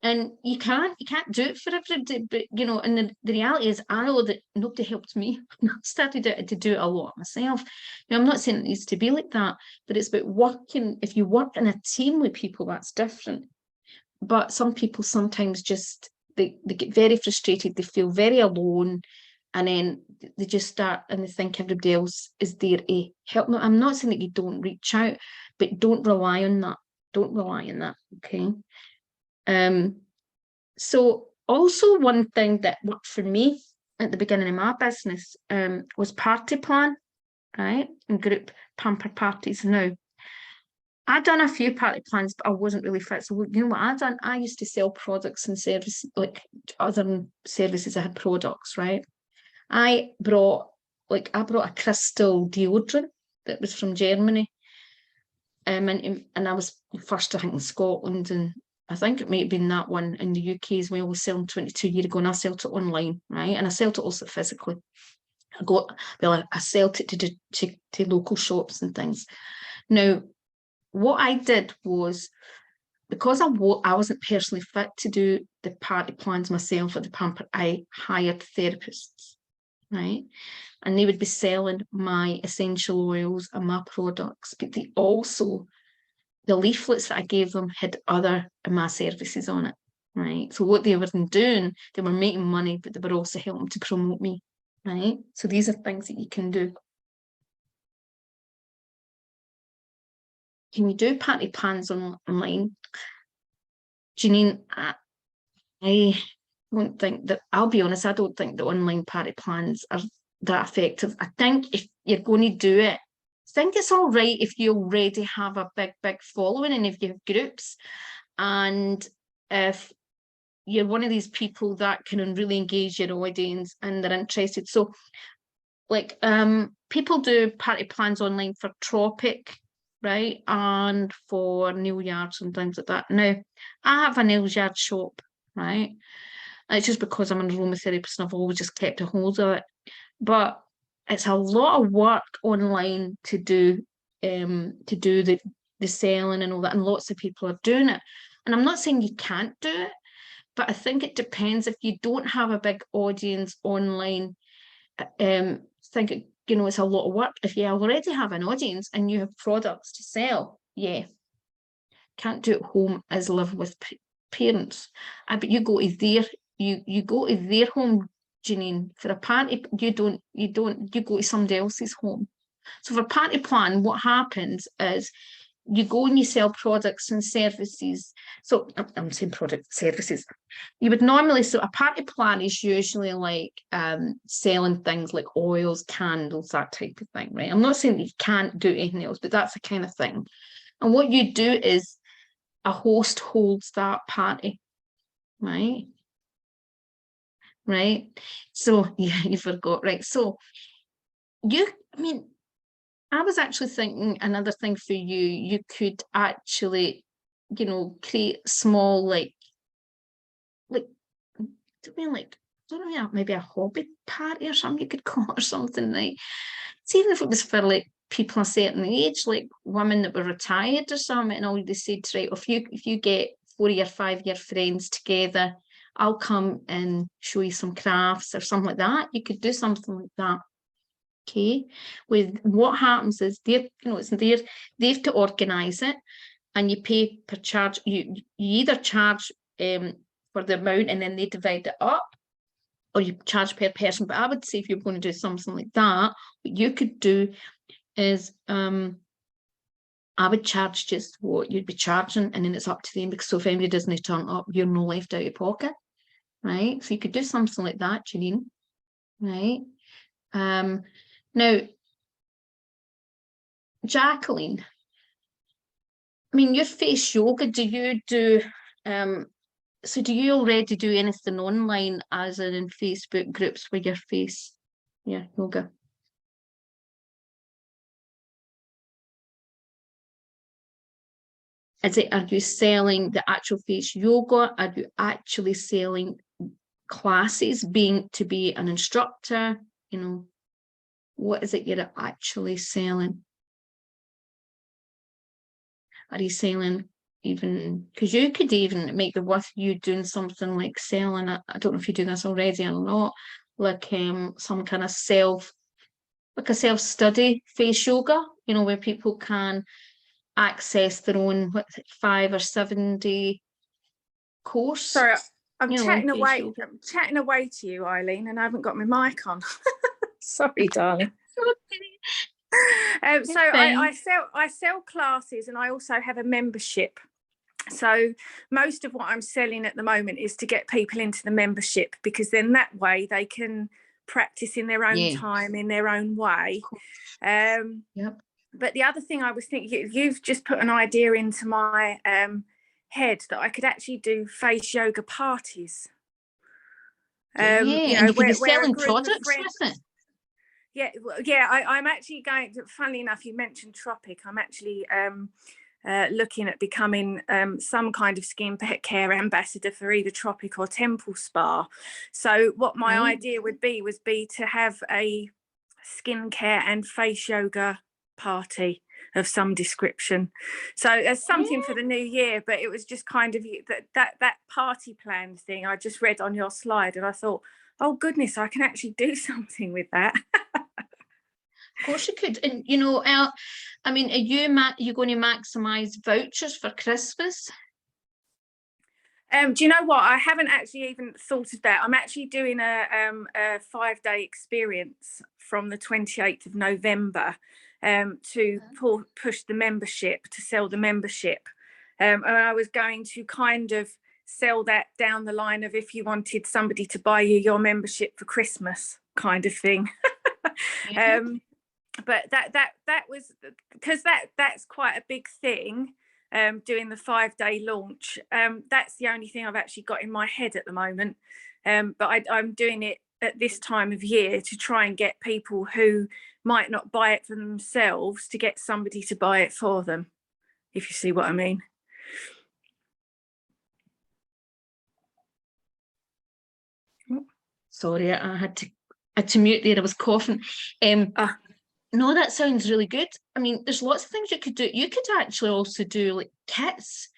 And you can't do it for everybody, but and the reality is, I know that nobody helped me. I started to do it a lot myself. I'm not saying it needs to be like that, but it's about working. If you work in a team with people, that's different. But some people sometimes just they get very frustrated, they feel very alone, and then they just start and they think everybody else is there to help them. I'm not saying that you don't reach out, but don't rely on that. Don't rely on that, okay? So also one thing that worked for me at the beginning of my business was party plan, right? And group pamper parties. Now, I'd done a few party plans, but I wasn't really fit. So you know what I'd done? I used to sell products and services, like other services. I had products, right? I brought a crystal deodorant that was from Germany. And I was first, I think, in Scotland, and I think it might have been that one in the UK as well. I was selling 22 years ago, and I sold it online, right? And I sold it also physically. I sold it to local shops and things. Now, what I did was, because I wasn't personally fit to do the party plans myself at the pamper, I hired therapists, right? And they would be selling my essential oils and my products, but they also, the leaflets that I gave them had other of my services on it, right? So what they were doing, they were making money, but they were also helping to promote me, right? So these are things that you can do. Can you do party plans online? Janine, I don't think that, I'll be honest, I don't think the online party plans are that effective. I think if you're going to do it, I think it's all right if you already have a big following and if you have groups, and if you're one of these people that can really engage your audience and they're interested. So like people do party plans online for Tropic, right? And for nail yards and things like that. Now, I have a nails yard shop, right? And it's just because I'm an aromatherapist and I've always just kept a hold of it. But it's a lot of work online to do the selling and all that, and lots of people are doing it. And I'm not saying you can't do it, but I think it depends. If you don't have a big audience online, think it's a lot of work. If you already have an audience and you have products to sell, yeah, can't do it home as live with parents. But you go to their home, Janine, for a party. You go to somebody else's home. So for a party plan, what happens is you go and you sell products and services. So I'm saying product services. You would normally, so a party plan is usually like selling things like oils, candles, that type of thing, right? I'm not saying that you can't do anything else, but that's the kind of thing. And what you do is a host holds that party, right? Right. So yeah, you forgot, right? So I was actually thinking another thing for you. You could actually, create small like maybe a hobby party or something you could call it, or something like. See, even if it was for like people a certain age, like women that were retired or something, and all they said, right, if you get 4 or 5 year friends together, I'll come and show you some crafts or something like that. You could do something like that. Okay. With what happens is they have to organise it, and you pay per charge. You either charge for the amount and then they divide it up, or you charge per person. But I would say if you're going to do something like that, what you could do is I would charge just what you'd be charging, and then it's up to them, because so if anybody doesn't turn up, you're no left out of pocket, right? So you could do something like that, Janine, right? Now, Jacqueline, I mean, your face yoga, do you do so do you already do anything online as in Facebook groups with your face? Yeah, yoga. Are you selling the actual face yoga? Are you actually selling classes, to be an instructor? What is it you're actually selling? Are you selling even, because you could even make the worth you doing something like selling, I don't know if you do this already or not, like some kind of a self-study face yoga, where people can access their own 5 or 7 day course. Sorry, I'm chatting away to you, Eileen, and I haven't got my mic on. Sorry, darling. So I sell classes, and I also have a membership. So most of what I'm selling at the moment is to get people into the membership, because then that way they can practice in their own time, in their own way. Yep. But the other thing I was thinking, you've just put an idea into my head that I could actually do face yoga parties. And you could be selling products with it. Yeah, I'm actually going to, funnily enough, you mentioned Tropic. I'm actually looking at becoming some kind of skin care ambassador for either Tropic or Temple Spa. So what my idea would be to have a skincare and face yoga party of some description. So there's something for the new year, but it was just kind of that party plan thing I just read on your slide, and I thought, oh goodness, I can actually do something with that. Of course you could. And I mean, are you going to maximize vouchers for Christmas? Do you know what? I haven't actually even thought of that. I'm actually doing a 5-day experience from the 28th of November to push the membership, to sell the membership. And I was going to kind of sell that down the line of, if you wanted somebody to buy you your membership for Christmas kind of thing. But that was because that's quite a big thing. doing the 5-day launch. That's the only thing I've actually got in my head at the moment. But I'm doing it at this time of year to try and get people who might not buy it for themselves to get somebody to buy it for them, if you see what I mean. Sorry, I had to mute there. I was coughing. No, that sounds really good. I mean, there's lots of things you could do. You could actually also do like kits.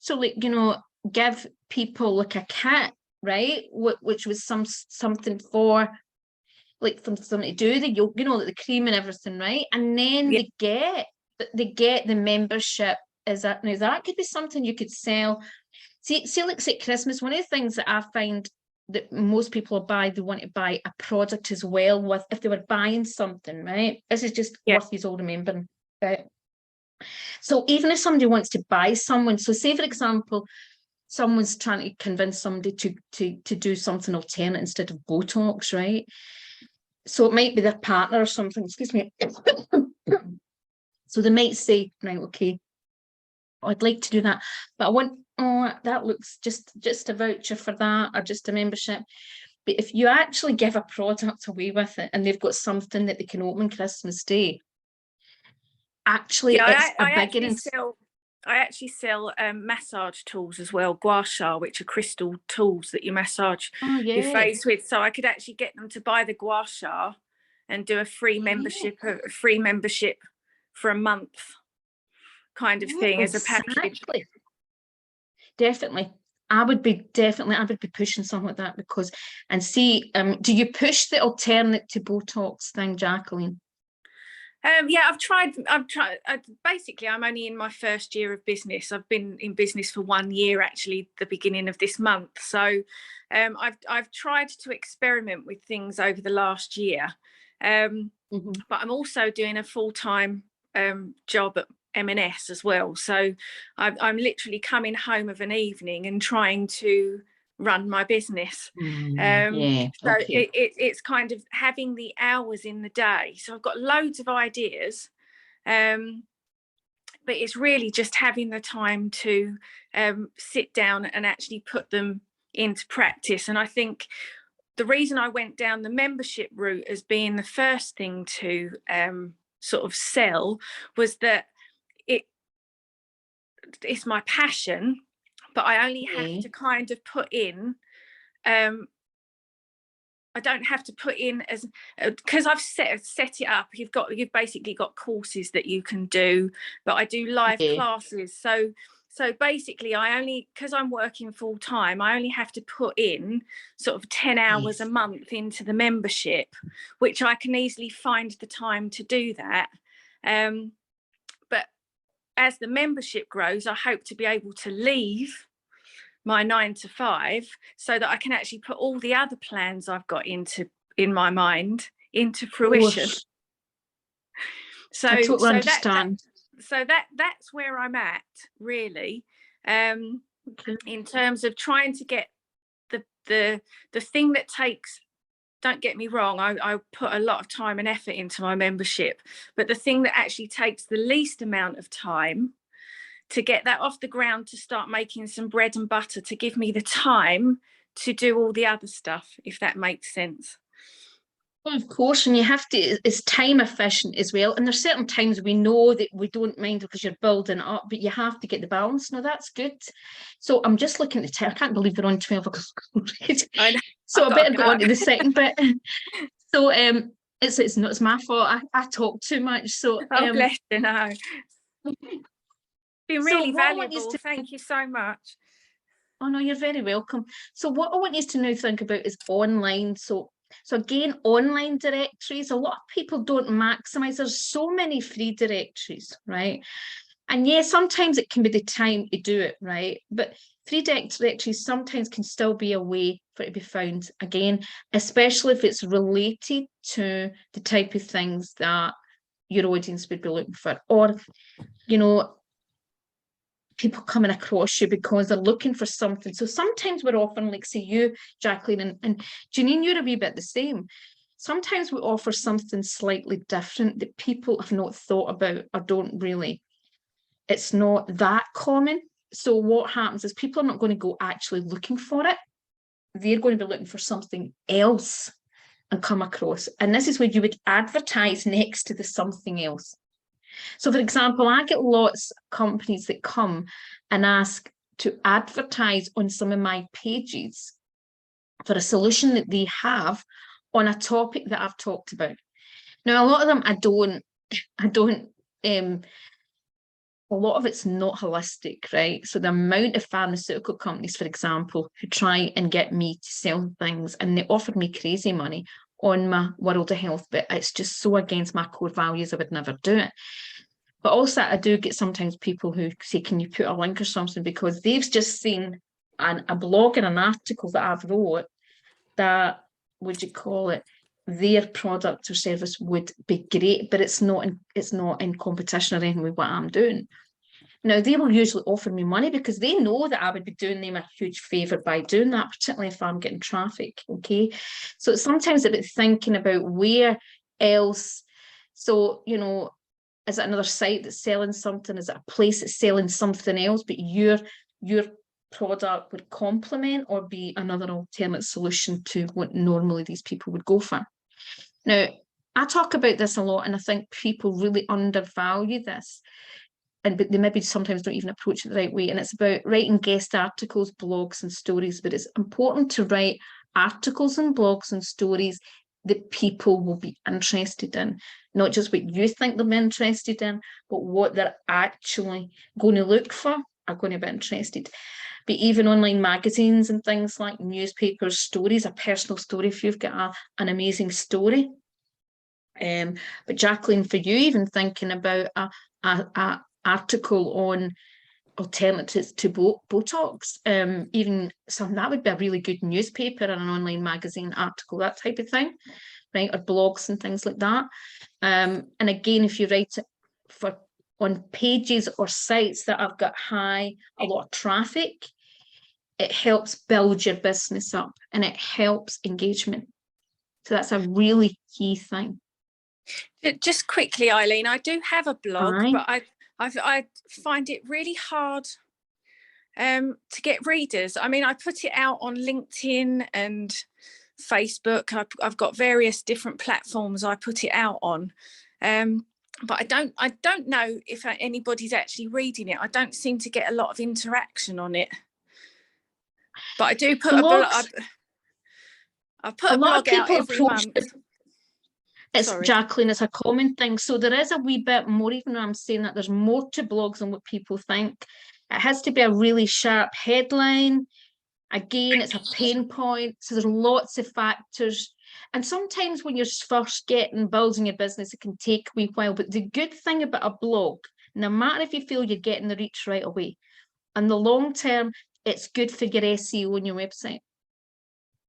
So like, you know, give people like a kit, right? Which was something for like something to do the yoga, you know, like the cream and everything, right? And then they get the membership. Is that now that could be something you could sell. See, like say Christmas, one of the things that I find that most people buy, they want to buy a product as well with if they were buying something, right? This is just worth you all remembering. Right? So even if somebody wants to buy someone, so say for example, someone's trying to convince somebody to do something alternate instead of Botox, right? So it might be their partner or something, excuse me. So they might say, right, okay, I'd like to do that, but I want, oh, that looks just a voucher for that or just a membership. But if you actually give a product away with it and they've got something that they can open Christmas Day, actually it's I actually sell massage tools as well, gua sha, which are crystal tools that you massage your face with. So I could actually get them to buy the gua sha and do a free membership for a month kind of thing as a package. Definitely. I would be pushing something like that because, and see, do you push the alternate to Botox thing, Jacqueline? Yeah, I've tried. Basically, I'm only in my first year of business. I've been in business for 1 year, actually, the beginning of this month. So I've tried to experiment with things over the last year. But I'm also doing a full-time job at M&S as well. So I'm literally coming home of an evening and trying to run my business. So it's kind of having the hours in the day. So I've got loads of ideas, but it's really just having the time to sit down and actually put them into practice. And I think the reason I went down the membership route as being the first thing to sort of sell was that it's my passion, but I only have to kind of put in, I don't have to put in as, because I've set it up, you've basically got courses that you can do, but I do live classes. So basically because I'm working full time, I only have to put in sort of 10 hours a month into the membership, which I can easily find the time to do that. But as the membership grows, I hope to be able to leave my 9 to 5 so that I can actually put all the other plans I've got in my mind into fruition. So I totally understand. That's where I'm at, really, in terms of trying to get the thing that takes. Don't get me wrong, I put a lot of time and effort into my membership, but the thing that actually takes the least amount of time to get that off the ground, to start making some bread and butter, to give me the time to do all the other stuff, if that makes sense. Well, of course, and you have to, it's time efficient as well. And there's certain times we know that we don't mind because you're building it up, but you have to get the balance. Now that's good. So I'm just looking at the time. I can't believe we're on 12 o'clock. I know. So I better go on to the second bit. So it's my fault. I talk too much. So bless you, no. Been really valuable. Thank you so much. Oh no, you're very welcome. So what I want you to now think about is online. So again, online directories, a lot of people don't maximize. There's so many free directories, right? And yeah, sometimes it can be the time to do it, right? But free directories sometimes can still be a way for it to be found again, especially if it's related to the type of things that your audience would be looking for, or, you know, people coming across you because they're looking for something. So sometimes we're offering, like say you, Jacqueline, and Janine, you're a wee bit the same. Sometimes we offer something slightly different that people have not thought about or don't really it's not that common. So what happens is people are not going to go actually looking for it. They're going to be looking for something else and come across. And this is where you would advertise next to the something else. So for example, I get lots of companies that come and ask to advertise on some of my pages for a solution that they have on a topic that I've talked about. Now, a lot of them a lot of it's not holistic, right? So the amount of pharmaceutical companies, for example, who try and get me to sell things, and they offered me crazy money on my world of health, but it's just so against my core values, I would never do it. But also I do get sometimes people who say, can you put a link or something, because they've just seen a blog and an article that I've wrote that, would you call it, their product or service would be great, but it's not in competition or anything with what I'm doing. Now, they will usually offer me money because they know that I would be doing them a huge favour by doing that, particularly if I'm getting traffic, okay? So it's sometimes about thinking about where else. So, you know, is it another site that's selling something? Is it a place that's selling something else, but your product would complement or be another alternate solution to what normally these people would go for? Now, I talk about this a lot, and I think people really undervalue this, but they maybe sometimes don't even approach it the right way. And it's about writing guest articles, blogs and stories, but it's important to write articles and blogs and stories that people will be interested in, not just what you think they're interested in, but what they're actually going to look for, are going to be interested. But even online magazines and things like newspapers, stories, a personal story, if you've got an amazing story. But Jacqueline, for you, even thinking about a article on alternatives to Botox, even something that would be a really good newspaper and an online magazine article, that type of thing, right? Or blogs and things like that. And again, if you write it on pages or sites that have got a lot of traffic, it helps build your business up and it helps engagement. So that's a really key thing. Just quickly, Eileen, I do have a blog, Aye. but I find it really hard to get readers. I mean, I put it out on LinkedIn and Facebook. I've got various different platforms I put it out on, but I don't know if anybody's actually reading it. I don't seem to get a lot of interaction on it. But I do put I put a blog out every month. It's Jacqueline, it's a common thing. So there is a wee bit more, even though I'm saying that there's more to blogs than what people think. It has to be a really sharp headline. Again, it's a pain point. So there's lots of factors. And sometimes when you're first building your business, it can take a wee while. But the good thing about a blog, no matter if you feel you're getting the reach right away, in the long term, it's good for your SEO on your website.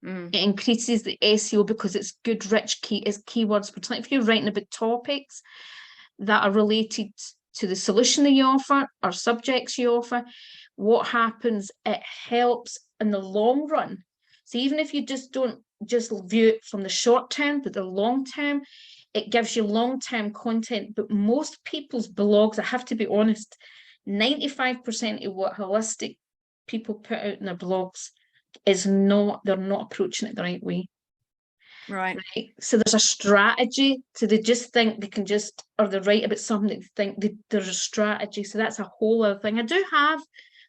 It increases the SEO because it's good, rich keywords, particularly if you're writing about topics that are related to the solution that you offer or subjects you offer. What happens, it helps in the long run. So even if you don't just view it from the short term, but the long term, it gives you long-term content. But most people's blogs, I have to be honest, 95% of what holistic people put out in their blogs they're not approaching it the right way. Right. So there's a strategy. So they just think they can or they write about something that they think there's a strategy. So that's a whole other thing. I do have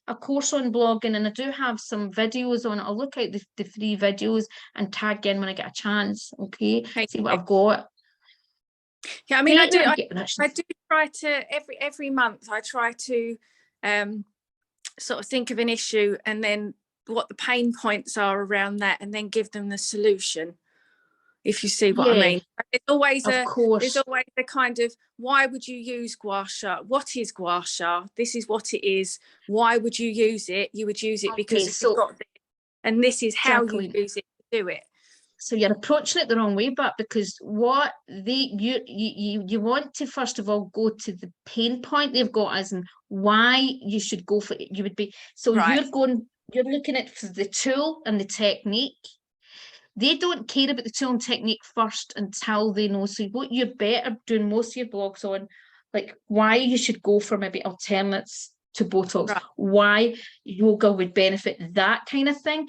a course on blogging and I do have some videos on it. I'll look out the 3 videos and tag in when I get a chance. Okay. See what I've got. Yeah, I mean, I do try to every month I try to sort of think of an issue and then what the pain points are around that and then give them the solution, if you see what I mean. There's always a kind of, why would you use gua sha? What is gua sha? This is what it is. Why would you use it? You would use it because you've got this, and this is how you use it to do it. So you're approaching it the wrong way, but because what you want to first of all go to the pain point they've got as in why you should go for it. You would be you're looking at the tool and the technique. They don't care about the tool and technique first until they know. So what you're better doing most of your blogs on like why you should go for maybe alternates to Botox, Right. why yoga would benefit, that kind of thing.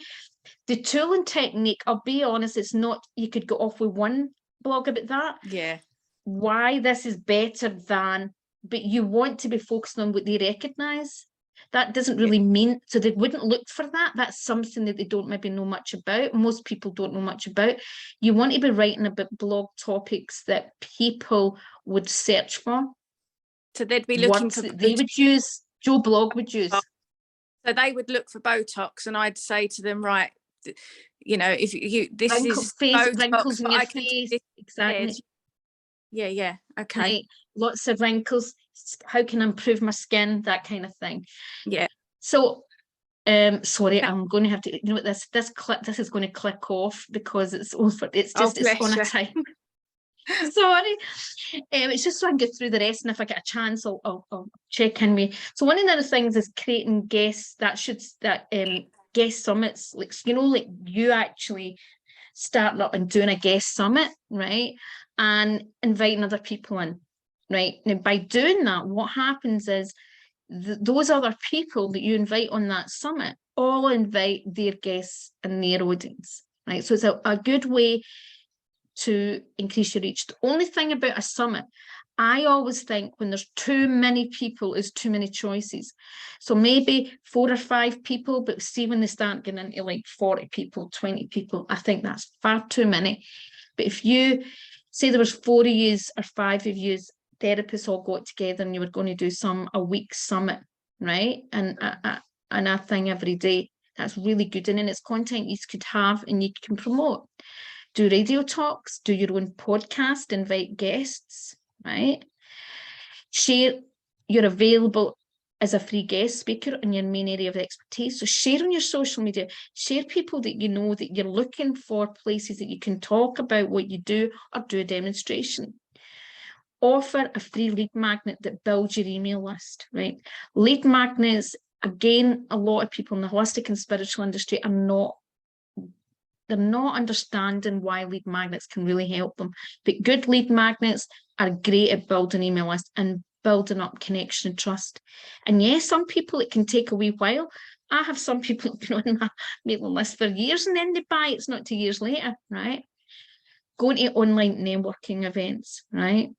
The tool and technique, I'll be honest, it's not, you could go off with one blog about that. Yeah. Why this is better than, but you want to be focusing on what they recognize. That doesn't really mean, so they wouldn't look for that. That's something that they don't maybe know much about. Most people don't know much about. You want to be writing about blog topics that people would search for. So they'd be looking Words for that they would use, Joe Blog would use. So they would look for Botox, and I'd say to them, right, you know, if you this Wrinkle is face, Botox, wrinkles in but your I can do face, this exactly. instead. Yeah, okay. Right. Lots of wrinkles. How can I improve my skin? That kind of thing. Yeah. So, sorry, I'm going to have to, you know what, this is going to click off because it's over. It's just, it's on a time. Sorry. It's just so I can get through the rest, and if I get a chance, I'll check in with. So one of the other things is creating guests guest summits, like, you know, like you actually starting up and doing a guest summit, right? And inviting other people in, right? Now, by doing that, what happens is those other people that you invite on that summit all invite their guests and their audience, right? So it's a good way to increase your reach. The only thing about a summit, I always think when there's too many people is too many choices. So maybe 4 or 5 people, but see when they start getting into like 40 people, 20 people, I think that's far too many. But if you say there was 4 of you or 5 of you therapists all got together and you were going to do a week summit, right? And a thing every day, that's really good. And then it's content you could have and you can promote. Do radio talks, do your own podcast, invite guests, right? Share you're available as a free guest speaker in your main area of expertise. So share on your social media, share people that you know that you're looking for places that you can talk about what you do or do a demonstration. Offer a free lead magnet that builds your email list, right? Lead magnets, again, a lot of people in the holistic and spiritual industry are they're not understanding why lead magnets can really help them. But good lead magnets are great at building email lists and building up connection and trust. And yes, some people it can take a wee while. I have some people who've been on my mailing list for years and then they buy, it's not 2 years later, right? Going to online networking events, right?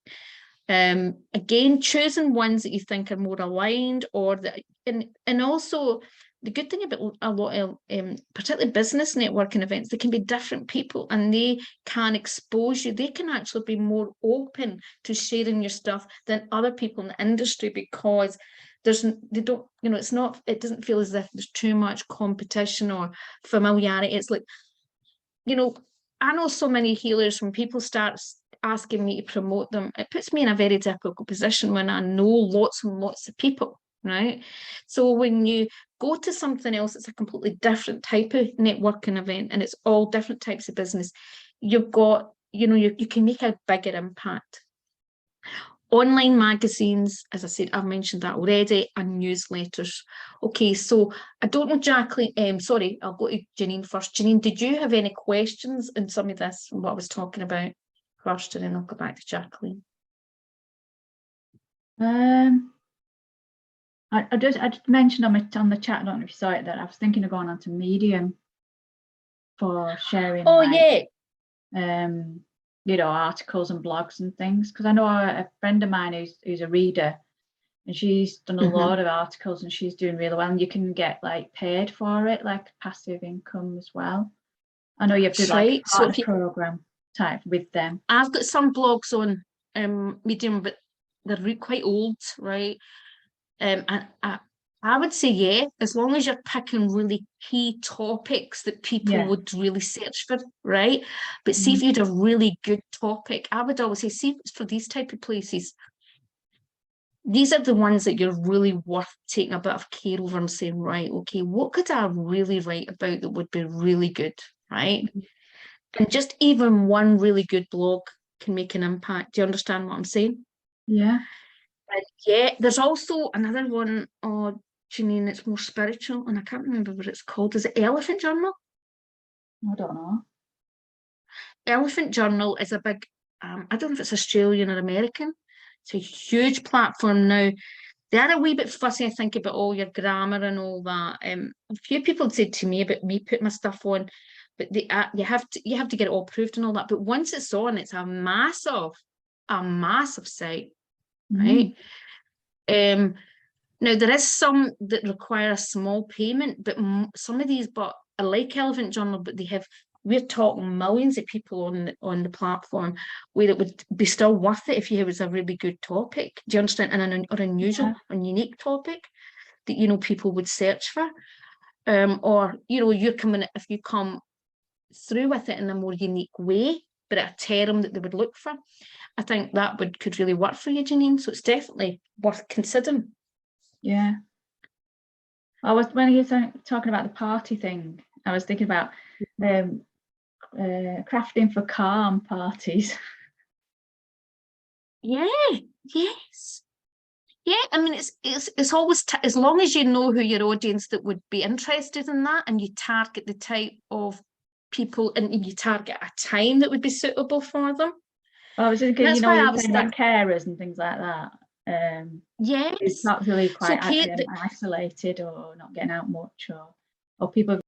Again, choosing ones that you think are more aligned, or that, and also the good thing about a lot of particularly business networking events, they can be different people and they can expose you. They can actually be more open to sharing your stuff than other people in the industry, because it doesn't feel as if there's too much competition or familiarity. It's like, you know, I know so many healers, when people start asking me to promote them, it puts me in a very difficult position when I know lots and lots of people, right? So when you go to something else, it's a completely different type of networking event and it's all different types of business. You've got, you know, you can make a bigger impact. Online magazines, as I said, I've mentioned that already, and newsletters. Okay, so I don't know, Jacqueline, sorry, I'll go to Janine first. Janine, did you have any questions in some of this, what I was talking about first, and then I'll go back to Jacqueline? I just mentioned on the chat, I don't know if you saw it, that I was thinking of going on to Medium for sharing. Oh, yeah. You know, articles and blogs and things, because I know a friend of mine who's a reader, and she's done a lot of articles and she's doing really well, and you can get like paid for it, like passive income as well. I know you have to do like a program type with them. I've got some blogs on Medium, but they're quite old, right? And I would say, yeah, as long as you're picking really key topics that people would really search for, right? But see if you had a really good topic, I would always say, see, for these type of places, these are the ones that you're really worth taking a bit of care over and saying, right, okay, what could I really write about that would be really good, right? And just even one really good blog can make an impact. Do you understand what I'm saying? Yeah. And yeah, there's also another one, Janine, it's more spiritual, and I can't remember what it's called. Is it Elephant Journal? I don't know. Elephant Journal is a big, I don't know if it's Australian or American. It's a huge platform now. They are a wee bit fussy, I think, about all your grammar and all that. A few people said to me about me putting my stuff on, but you have to get it all approved and all that. But once it's on, it's a massive site, right? Now there is some that require a small payment, but some of these, but I like Elephant Journal, but we're talking millions of people on the platform, where it would be still worth it if it was a really good topic. Do you understand? And an unusual and unique topic that people would search for. Or if you come through with it in a more unique way, but a term that they would look for, I think that could really work for you, Janine. So it's definitely worth considering. Yeah. When you were talking about the party thing, I was thinking about crafting for calm parties. Yeah. Yes. Yeah. I mean, it's always as long as you know who your audience that would be interested in that, and you target the type of people, and you target a time that would be suitable for them. I was thinking, That's why I was saying like carers and things like that. Yes. It's not really quite So isolated or not getting out much, or people